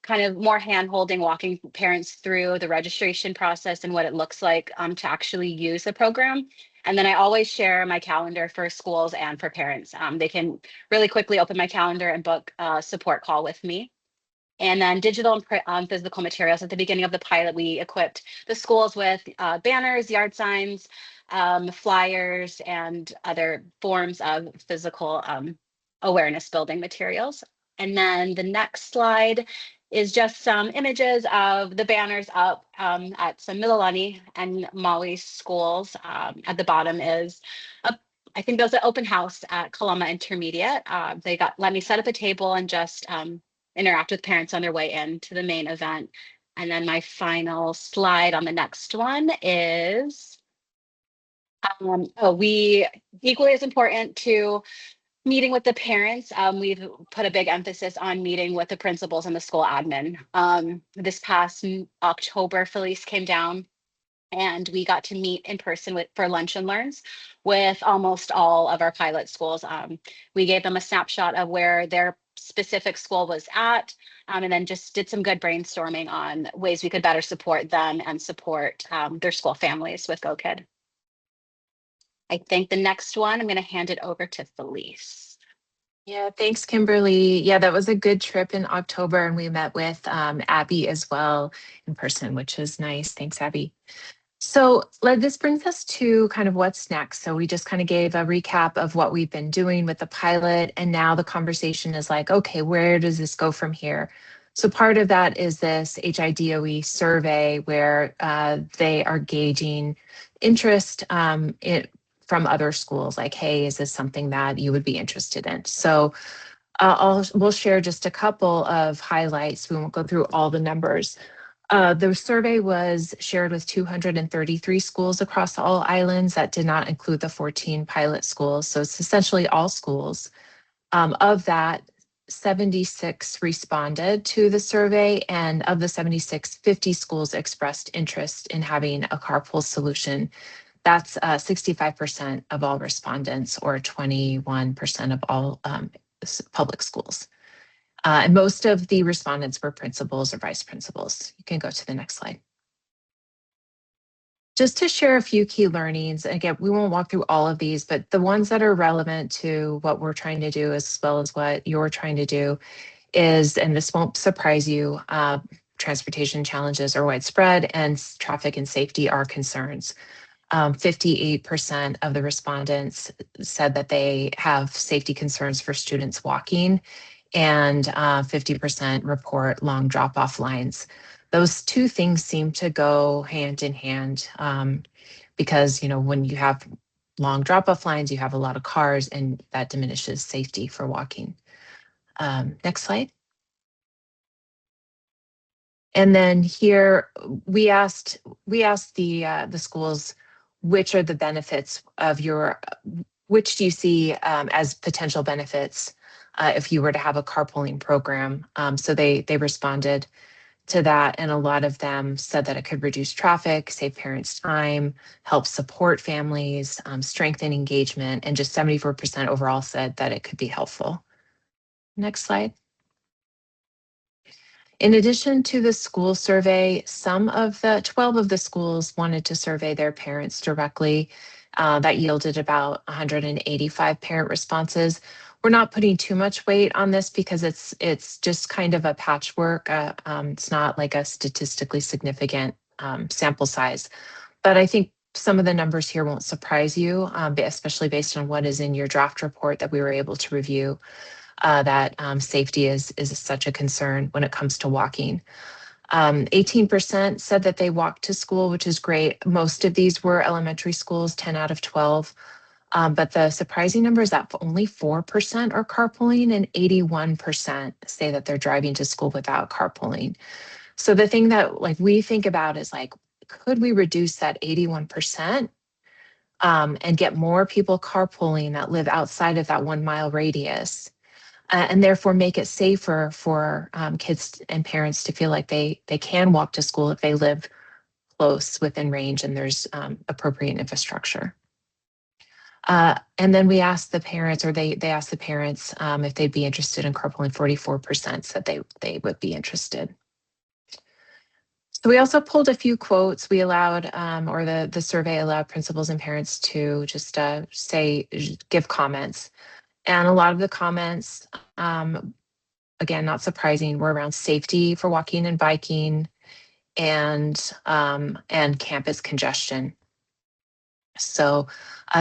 kind of more hand-holding, walking parents through the registration process and what it looks like to actually use the program. And then I always share my calendar for schools and for parents. They can really quickly open my calendar and book a support call with me. And then digital and physical materials. At the beginning of the pilot, we equipped the schools with banners, yard signs, flyers, and other forms of physical awareness building materials. And then the next slide is just some images of the banners up at some Mililani and Molly schools. At the bottom is I think there's an open house at Kalama Intermediate. They let me set up a table and just interact with parents on their way into the main event. And then my final slide on the next one is, we equally as important to meeting with the parents. We've put a big emphasis on meeting with the principals and the school admin. This past October, Felice came down and we got to meet in person for lunch and learns with almost all of our pilot schools. We gave them a snapshot of where their specific school was at, and then just did some good brainstorming on ways we could better support them and support their school families with GoKid. I think the next one, I'm going to hand it over to Felice. Yeah, thanks, Kimberly. Yeah, that was a good trip in October, and we met with Abby as well in person, which is nice. Thanks, Abby. So this brings us to kind of what's next. So we just kind of gave a recap of what we've been doing with the pilot, and now the conversation is like, okay, where does this go from here? So part of that is this HIDOE survey where they are gauging interest from other schools, like, hey, is this something that you would be interested in? So we'll share just a couple of highlights. We won't go through all the numbers. The survey was shared with 233 schools across all islands. That did not include the 14 pilot schools. So it's essentially all schools. Of that, 76 responded to the survey, and of the 76, 50 schools expressed interest in having a carpool solution. That's 65% of all respondents, or 21% of all public schools. And most of the respondents were principals or vice principals. You can go to the next slide. Just to share a few key learnings, again, we won't walk through all of these, but the ones that are relevant to what we're trying to do as well as what you're trying to do is, and this won't surprise you, transportation challenges are widespread and traffic and safety are concerns. 58% of the respondents said that they have safety concerns for students walking, and 50% report long drop-off lines. Those two things seem to go hand in hand because, you know, when you have long drop-off lines, you have a lot of cars, and that diminishes safety for walking. Next slide. And then here we asked the schools, which are the benefits of which do you see as potential benefits if you were to have a carpooling program? So they responded to that, and a lot of them said that it could reduce traffic, save parents time, help support families, strengthen engagement, and just 74% overall said that it could be helpful. Next slide. In addition to the school survey, 12 of the schools wanted to survey their parents directly. That yielded about 185 parent responses. We're not putting too much weight on this because it's just kind of a patchwork. It's not like a statistically significant sample size. But I think some of the numbers here won't surprise you, especially based on what is in your draft report that we were able to review. That safety is such a concern when it comes to walking. 18% said that they walked to school, which is great. Most of these were elementary schools, 10 out of 12. But the surprising number is that only 4% are carpooling, and 81% say that they're driving to school without carpooling. So the thing that we think about is could we reduce that 81% and get more people carpooling that live outside of that 1 mile radius? And therefore make it safer for kids and parents to feel like they can walk to school if they live close within range and there's appropriate infrastructure. And then we asked the parents, or they asked the parents if they'd be interested in carpooling. 44% said they would be interested. So we also pulled a few quotes. We allowed, or the survey allowed principals and parents to just give comments. And a lot of the comments, again, not surprising, were around safety for walking and biking and campus congestion. So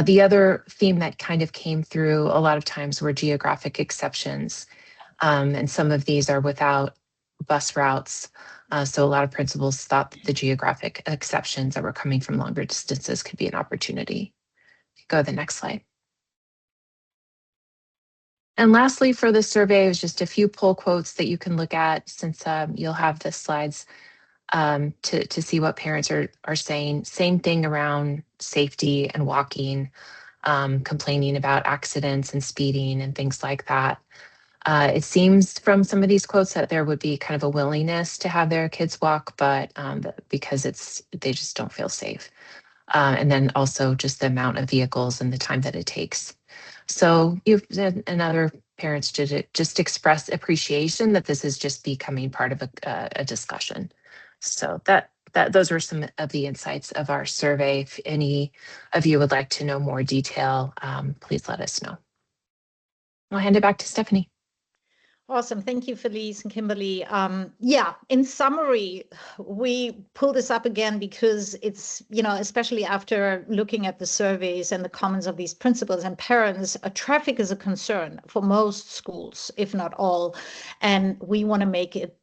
the other theme that kind of came through a lot of times were geographic exceptions. And some of these are without bus routes. So a lot of principals thought that the geographic exceptions that were coming from longer distances could be an opportunity. Go to the next slide. And lastly, for the survey, it was just a few poll quotes that you can look at, since you'll have the slides to see what parents are saying. Same thing around safety and walking, complaining about accidents and speeding and things like that. It seems from some of these quotes that there would be kind of a willingness to have their kids walk, but because they just don't feel safe. And then also just the amount of vehicles and the time that it takes. So and other parents did just express appreciation that this is just becoming part of a discussion. So those were some of the insights of our survey. If any of you would like to know more detail, please let us know. I'll hand it back to Stephanie. Awesome. Thank you, Felice and Kimberly. Yeah, in summary, we pull this up again because it's, especially after looking at the surveys and the comments of these principals and parents, traffic is a concern for most schools, if not all. And we want to make it,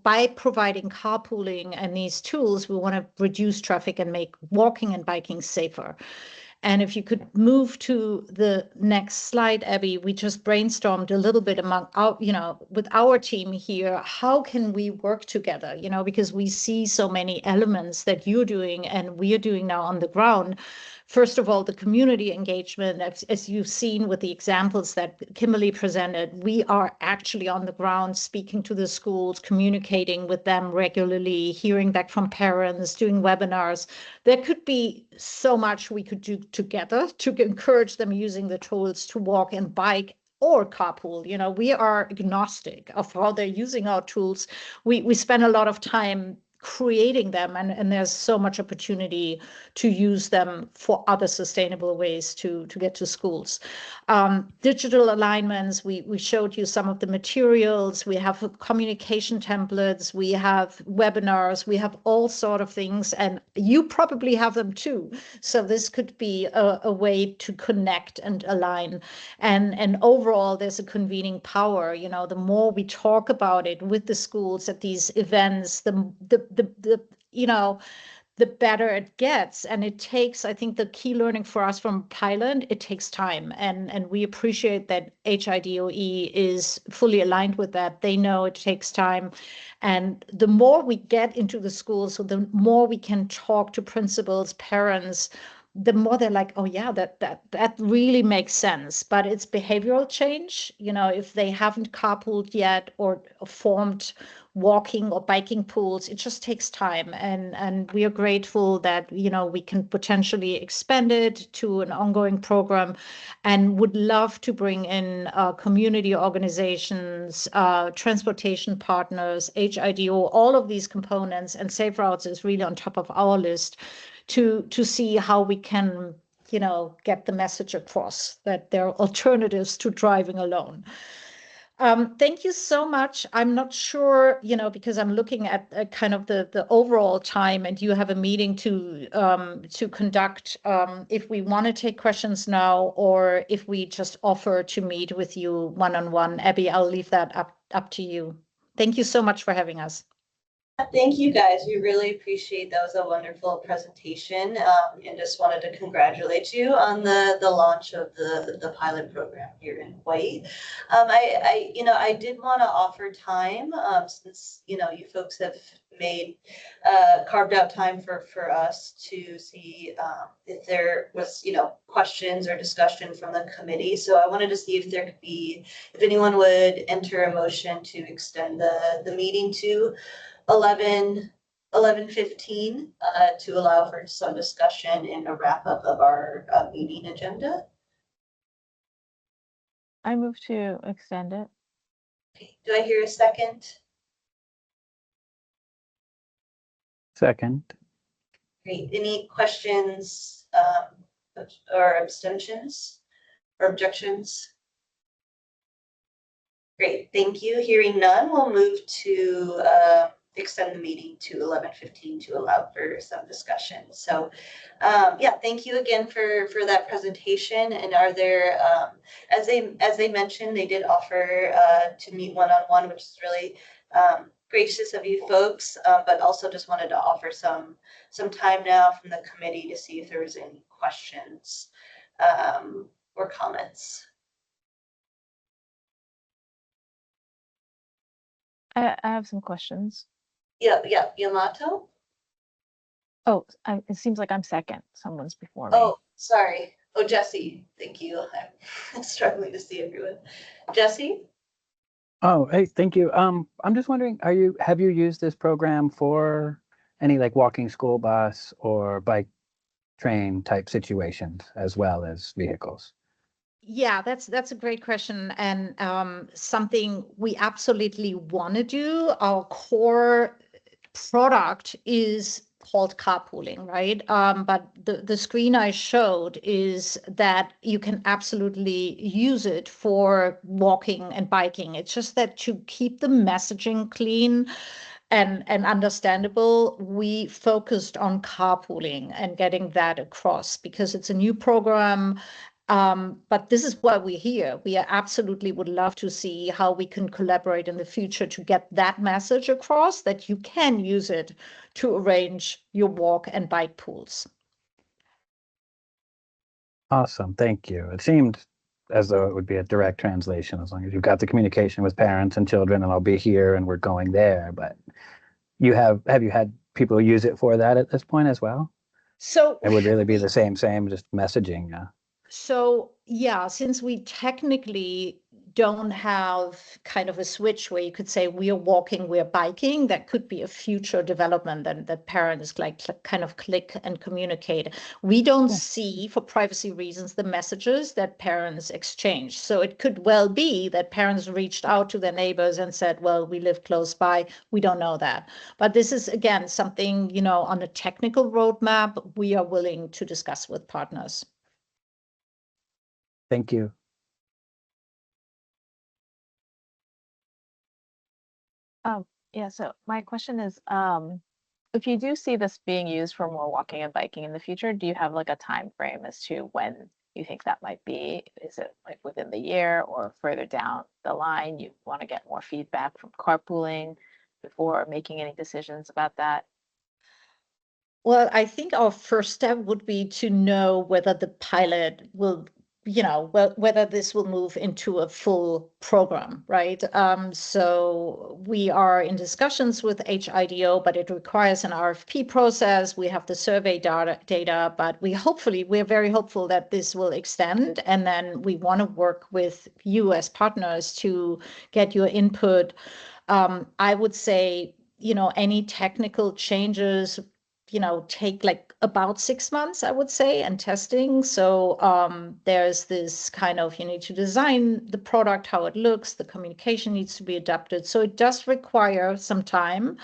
by providing carpooling and these tools, we want to reduce traffic and make walking and biking safer. And if you could move to the next slide, Abby, we just brainstormed a little bit among our, with our team here, how can we work together, because we see so many elements that you're doing and we're doing now on the ground. First of all, the community engagement, as you've seen with the examples that Kimberly presented, we are actually on the ground speaking to the schools, communicating with them regularly, hearing back from parents, doing webinars. There could be so much we could do together to encourage them using the tools to walk and bike or carpool. We are agnostic of how they're using our tools. We spend a lot of time creating them, and there's so much opportunity to use them for other sustainable ways to get to schools. Digital alignments, we showed you some of the materials, we have communication templates, we have webinars, we have all sort of things, and you probably have them too. So this could be a way to connect and align. And overall, there's a convening power. The more we talk about it with the schools at these events, the better it gets. And it takes, I think the key learning for us from pilot, it takes time. And we appreciate that HIDOE is fully aligned with that. They know it takes time. And the more we get into the schools, so the more we can talk to principals, parents, the more they're like, oh yeah, that really makes sense. But it's behavioral change. If they haven't carpooled yet or formed walking or biking pools, it just takes time. And we are grateful that, we can potentially expand it to an ongoing program, and would love to bring in community organizations, transportation partners, HIDO, all of these components, and Safe Routes is really on top of our list to see how we can, get the message across that there are alternatives to driving alone. Thank you so much. I'm not sure, because I'm looking at kind of the overall time, and you have a meeting to conduct, if we want to take questions now, or if we just offer to meet with you one-on-one. Abby, I'll leave that up to you. Thank you so much for having us. Thank you guys. We really appreciate that. Was a wonderful presentation, and just wanted to congratulate you on the launch of the pilot program here in Hawaii. I did want to offer time, since you folks have made carved out time for us to see if there was questions or discussion from the committee. So I wanted to see if there could be, if anyone would enter a motion to extend the meeting to 11 11:15 to allow for some discussion and a wrap up of our meeting agenda. I move to extend it. Okay. Do I hear a second? Second. Great. Any questions or abstentions or objections? Great, thank you. Hearing none, we'll move to extend the meeting to 11:15 to allow for some discussion. So yeah, thank you again for that presentation. And are there, as they mentioned, they did offer to meet one-on-one, which is really gracious of you folks, but also just wanted to offer some time now from the committee to see if there was any questions or comments. I have some questions. Yeah, Yamato? Oh, it seems like I'm second. Someone's before me. Oh, sorry. Oh, Jesse, thank you. I'm struggling to see everyone. Jesse? Oh, hey, thank you. I'm just wondering, have you used this program for any like walking school bus or bike train type situations as well as vehicles? Yeah, that's a great question, and something we absolutely want to do. Our core product is called carpooling, right? But the screen I showed is that you can absolutely use it for walking and biking. It's just that to keep the messaging clean and understandable, we focused on carpooling and getting that across because it's a new program. But this is why we're here. We absolutely would love to see how we can collaborate in the future to get that message across, that you can use it to arrange your walk and bike pools. Awesome, thank you. It seemed as though it would be a direct translation as long as you've got the communication with parents and children and I'll be here and we're going there. But have you had people use it for that at this point as well? So it would really be the same, just messaging. So yeah, since we technically don't have kind of a switch where you could say we are walking, we're biking, that could be a future development and that parents kind of click and communicate. We don't see, for privacy reasons, the messages that parents exchange. So it could well be that parents reached out to their neighbors and said, well, we live close by. We don't know that. But this is, again, something, on a technical roadmap, we are willing to discuss with partners. Thank you. Yeah, so my question is, if you do see this being used for more walking and biking in the future, do you have like a time frame as to when you think that might be? Is it like within the year or further down the line? You want to get more feedback from carpooling before making any decisions about that? Well, I think our first step would be to know whether the pilot will, whether this will move into a full program, right? So we are in discussions with HIDO, but it requires an RFP process. We have the survey data, but we're very hopeful that this will extend. And then we want to work with you as partners to get your input. I would say, any technical changes take like about 6 months, I would say, and testing. So there's this kind of, you need to design the product, how it looks, the communication needs to be adapted. So it does require some time,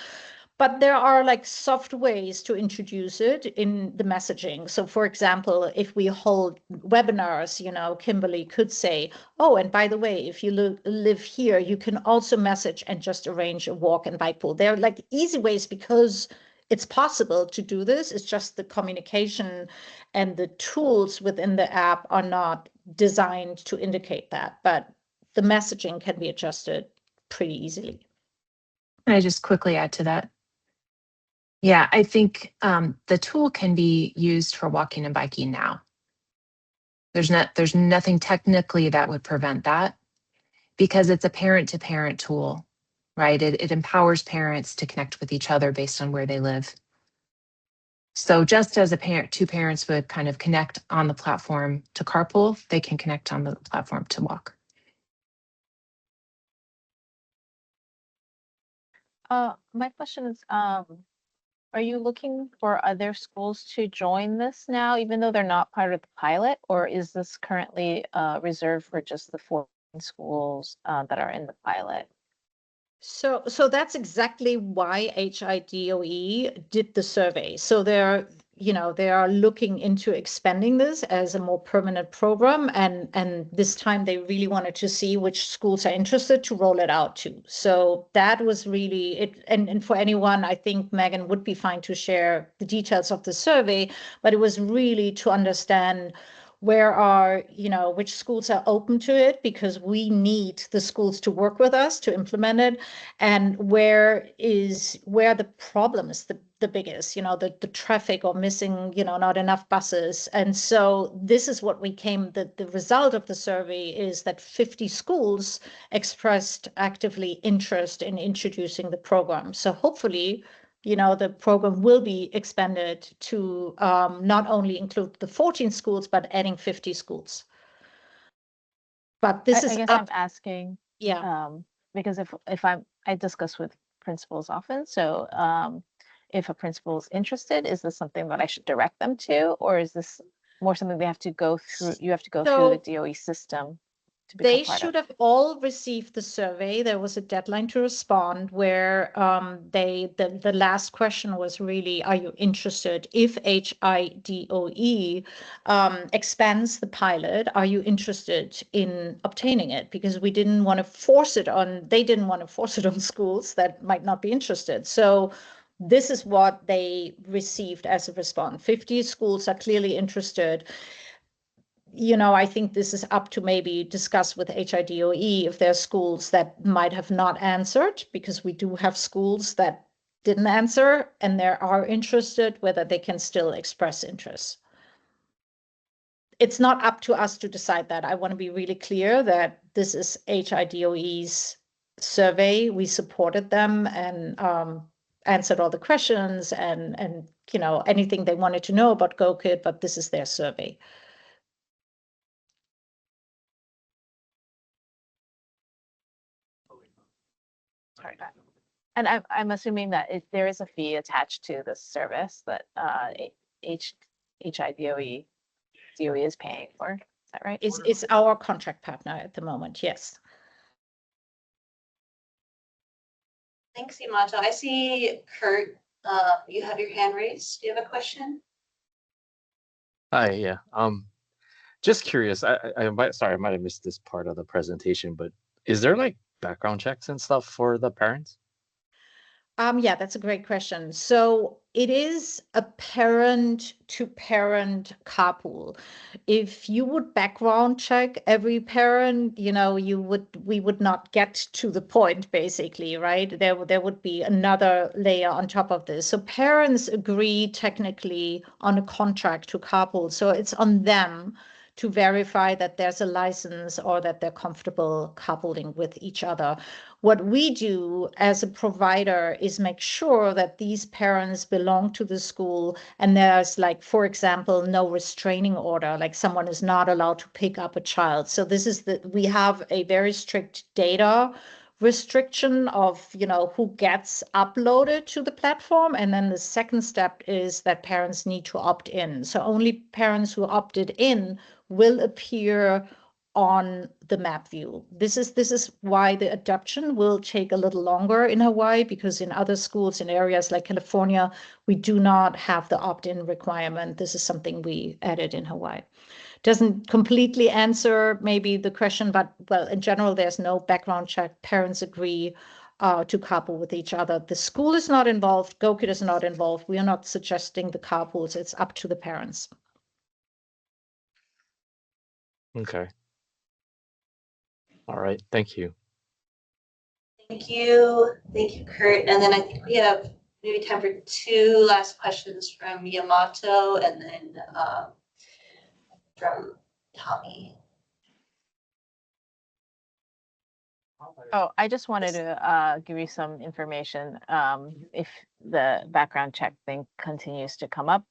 but there are like soft ways to introduce it in the messaging. So for example, if we hold webinars, Kimberly could say, oh, and by the way, if you live here, you can also message and just arrange a walk and bike pool. They're like easy ways because it's possible to do this. It's just the communication and the tools within the app are not designed to indicate that, but the messaging can be adjusted pretty easily. Can I just quickly add to that? Yeah, I think the tool can be used for walking and biking now. There's nothing technically that would prevent that because it's a parent-to-parent tool, right? It empowers parents to connect with each other based on where they live. So just as two parents would kind of connect on the platform to carpool, they can connect on the platform to walk. My question is, Are you looking for other schools to join this now, even though they're not part of the pilot? Or is this currently reserved for just the 14 schools that are in the pilot? So that's exactly why HIDOE did the survey. So they are looking into expanding this as a more permanent program, and this time they really wanted to see which schools are interested to roll it out to. So that was really it. And for anyone, I think Megan would be fine to share the details of the survey, but it was really to understand which schools are open to it, because we need the schools to work with us to implement it, and where the problem is the biggest, the traffic or missing, not enough buses. And so this is what the result of the survey is that 50 schools expressed actively interest in introducing the program. So hopefully, the program will be expanded to not only include the 14 schools, but adding 50 schools. But this is I guess up. I'm asking, Yeah. because if I discuss with principals often, so if a principal is interested, is this something that I should direct them to, or is this more something they have to go through? You have to go through the DOE system to become They part should of. have all received the survey. There was a deadline to respond where the last question was really, are you interested? If HIDOE expands the pilot, are you interested in obtaining it? Because we didn't want to force it on, they didn't want to force it on schools that might not be interested. So this is what they received as a response. 50 schools are clearly interested. I think this is up to maybe discuss with HIDOE if there are schools that might have not answered, because we do have schools that didn't answer and they are interested, whether they can still express interest. It's not up to us to decide that. I want to be really clear that this is HIDOE's survey. We supported them and answered all the questions and anything they wanted to know about GoKid, but this is their survey. And I'm assuming that there is a fee attached to the service that HIDOE is paying for. Is that right? It's our contract partner at the moment, yes. Thanks, Yamato. I see Kurt, you have your hand raised. Do you have a question? Hi, yeah. Just curious. I might have missed this part of the presentation, but is there like background checks and stuff for the parents? Yeah, that's a great question. So it is a parent-to-parent carpool. If you would background check every parent, we would not get to the point, basically, right? There would be another layer on top of this. So parents agree technically on a contract to carpool. So it's on them to verify that there's a license or that they're comfortable carpooling with each other. What we do as a provider is make sure that these parents belong to the school and there's, like, for example, no restraining order, like someone is not allowed to pick up a child. So we have a very strict data restriction of who gets uploaded to the platform, and then the second step is that parents need to opt in. So only parents who opted in will appear on the map view. This is why the adoption will take a little longer in Hawaii, because in other schools in areas like California, we do not have the opt-in requirement. This is something we added in Hawaii. Doesn't completely answer maybe the question, but well, in general, there's no background check. Parents agree to carpool with each other. The school is not involved. GoKid is not involved. We are not suggesting the carpools. It's up to the parents. Okay. All right. Thank you. Thank you. Thank you, Kurt. And then I think we have maybe time for 2 last questions from Yamato and then from Tommy. Oh, I just wanted to give you some information. If the background check thing continues to come up,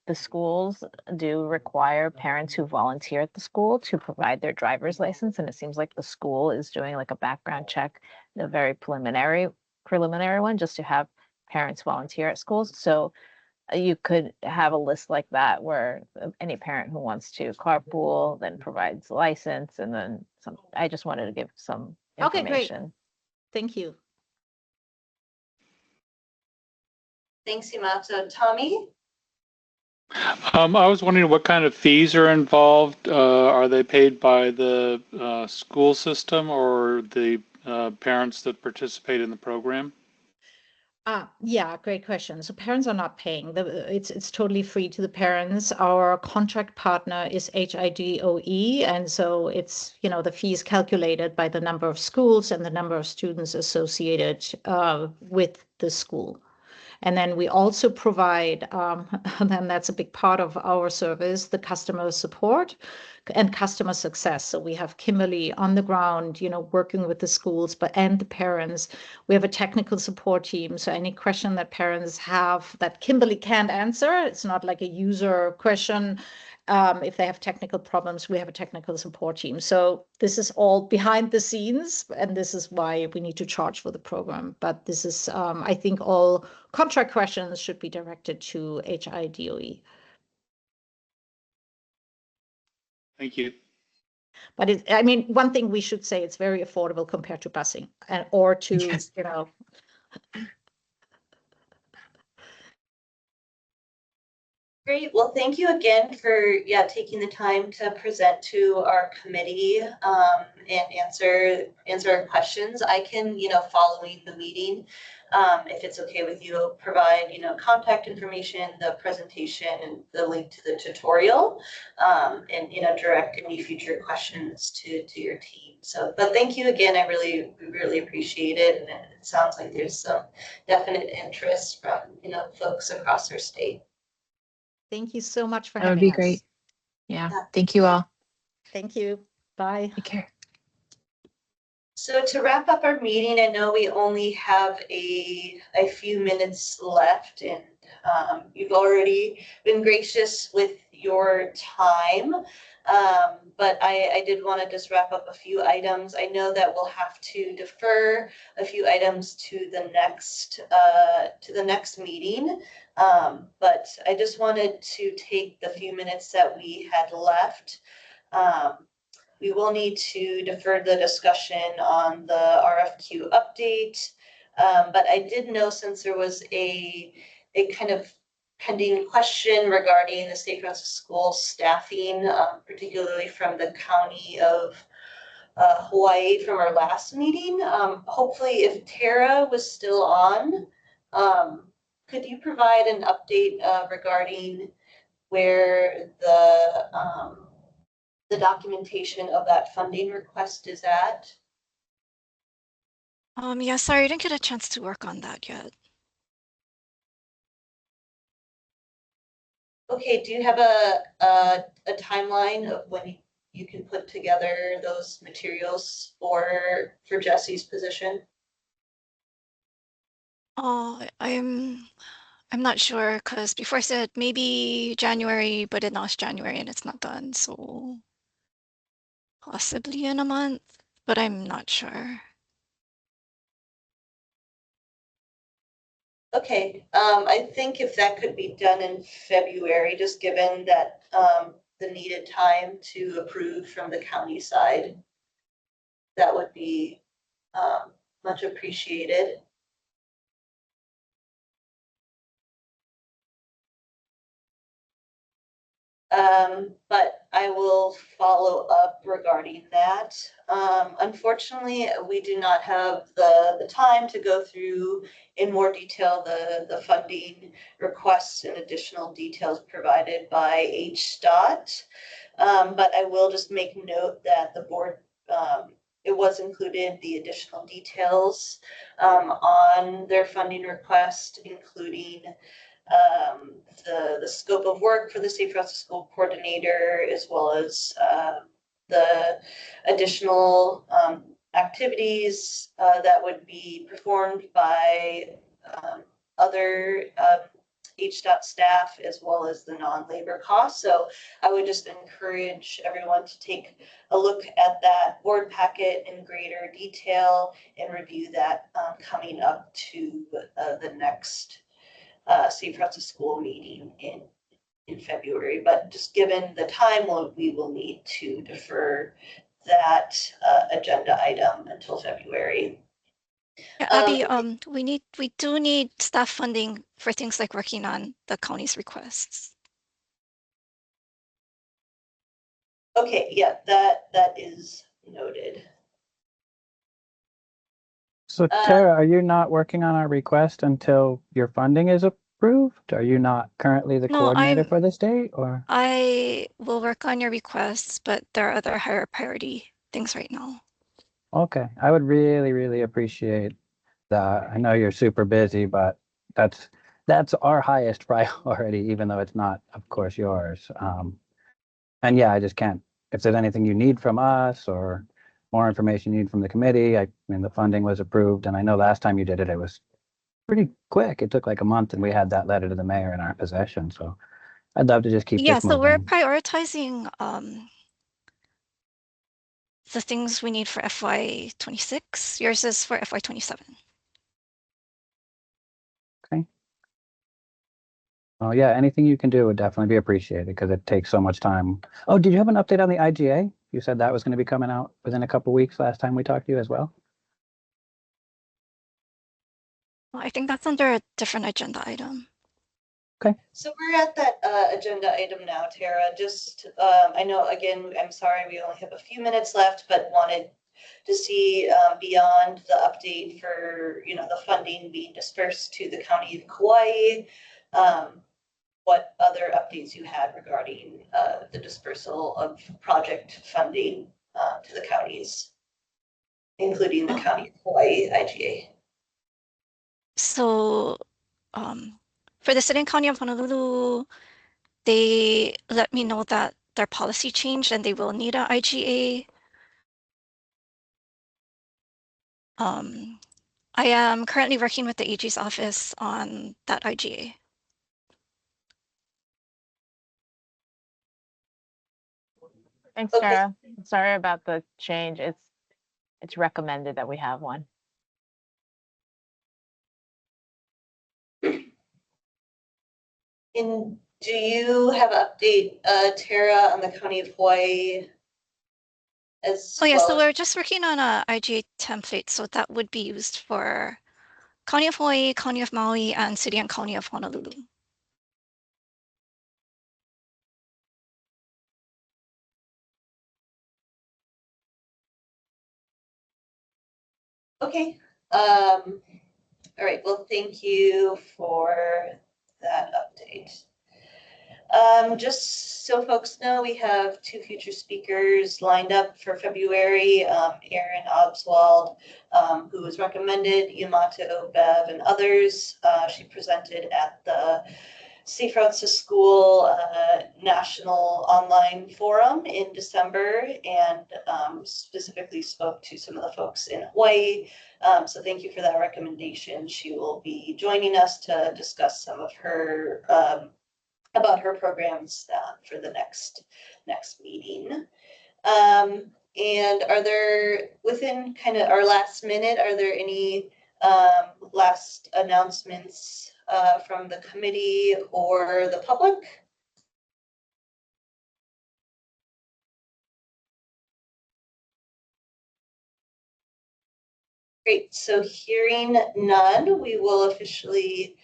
the schools do require parents who volunteer at the school to provide their driver's license, and it seems like the school is doing like a background check, a very preliminary one, just to have parents volunteer at schools. So you could have a list like that where any parent who wants to carpool then provides a license, and then some. I just wanted to give some Okay, great. information. Thank you. Thanks, Hima. So Tommy? I was wondering what kind of fees are involved. Are they paid by the school system or the parents that participate in the program? Yeah, great question. So parents are not paying. It's totally free to the parents. Our contract partner is HIDOE, and so it's, you know, the fee is calculated by the number of schools and the number of students associated with the school. And then we also provide, and that's a big part of our service, the customer support and customer success. So we have Kimberly on the ground, you know, working with the schools, and the parents. We have a technical support team. So any question that parents have that Kimberly can't answer, it's not like a user question. If they have technical problems, we have a technical support team. So this is all behind the scenes, and this is why we need to charge for the program. But this is, I think all contract questions should be directed to HIDOE. Thank you. But I mean, one thing we should say, it's very affordable compared to busing or to, you know. Great. Well, thank you again for taking the time to present to our committee and answer our questions. I can, following the meeting, if it's okay with you, provide, contact information, the presentation, and the link to the tutorial, and direct any future questions to your team. So, but thank you again. We really appreciate it, and it sounds like there's some definite interest from folks across our state. Thank you so much for That would having be us. great. Yeah. Thank you all. Thank you. Bye. Take care. So to wrap up our meeting, I know we only have a few minutes left, and you've already been gracious with your time. But I did want to just wrap up a few items. I know that we'll have to defer a few items to the next meeting. But I just wanted to take the few minutes that we had left. We will need to defer the discussion on the RFQ update. But I did know, since there was a kind of pending question regarding the Safe Routes to School staffing, particularly from the county of Hawaii from our last meeting. Hopefully, if Tara was still on, could you provide an update regarding where the documentation of that funding request is at? Yeah, sorry, I didn't get a chance to work on that yet. Okay, do you have a timeline of when you can put together those materials for Jesse's position? Oh, I'm not sure, because before I said maybe January, but it now it's January and it's not done, so possibly in a month, but I'm not sure. Okay, I think if that could be done in February, just given that the needed time to approve from the county side, that would be much appreciated. But I will follow up regarding that. Unfortunately, we do not have the time to go through in more detail the funding requests and additional details provided by HDOT. But I will just make note that the board, it was included the additional details on their funding request, including the scope of work for the Safe Routes to School coordinator, as well as the additional activities that would be performed by other HDOT staff as well as the non-labor costs. So I would just encourage everyone to take a look at that board packet in greater detail and review that coming up to the next Safe Routes to School meeting in February. But just given the time, we will need to defer that agenda item until February. Yeah, Abby, we do need staff funding for things like working on the county's requests. Okay, yeah, that is noted. So Tara, are you not working on our request until your funding is approved? Are you not currently the No, coordinator for this date, or? I will work on your requests, but there are other higher priority things right now. Okay, I would really, really appreciate that. I know you're super busy, but that's our highest priority, even though it's not, of course, yours. And yeah, I just can't, if there's anything you need from us or more information you need from the committee, I mean, the funding was approved, and I know last time you did it, it was pretty quick. It took like a month, and we had that letter to the mayor in our possession. So I'd love to just keep Yeah, this so we're moving. prioritizing the things we need for FY26. Yours is for FY27. Okay. Oh yeah, anything you can do would definitely be appreciated because it takes so much time. Oh, did you have an update on the IGA? You said that was going to be coming out within a couple weeks last time we talked to you as well. Well, I think that's under a different agenda item. Okay. So we're at that agenda item now, Tara. Just, I know, again, I'm sorry, we only have a few minutes left, but wanted to see beyond the update for, the funding being dispersed to the County of Kauai, what other updates you had regarding the dispersal of project funding to the counties, including the County of Kauai IGA. So for the City and County of Honolulu, they let me know that their policy changed and they will need an IGA. I am currently working with the AG's office on that IGA. Thanks, Tara. Sorry about the change. It's recommended that we have one. And do you have an update, Tara, on the County of Hawaii as Oh yeah, well? so we're just working on a IGA template, so that would be used for County of Hawaii, County of Maui, and City and County of Honolulu. Okay. All right. Well, thank you for that update. Just so folks know, we have 2 future speakers lined up for February. Erin Oswald, who was recommended, Yamato, Bev, and others. She presented at the Safe Routes to School National Online Forum in December and specifically spoke to some of the folks in Hawaii. So thank you for that recommendation. She will be joining us to discuss some of her about her programs for the next meeting. And are there, within kind of our last minute, are there any last announcements from the committee or the public? Great, so hearing none, we will officially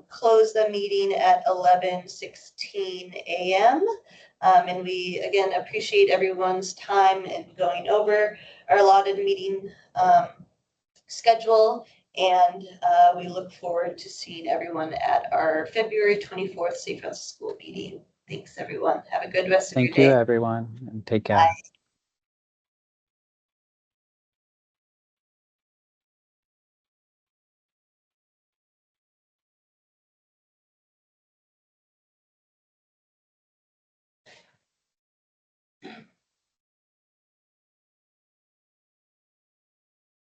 close the meeting at 11:16 a.m. And we, again, appreciate everyone's time and going over our allotted meeting schedule. And we look forward to seeing everyone at our February 24th Safe Routes to School meeting. Thanks, everyone. Have a good rest of your day. Thank you, everyone, and take care. Bye.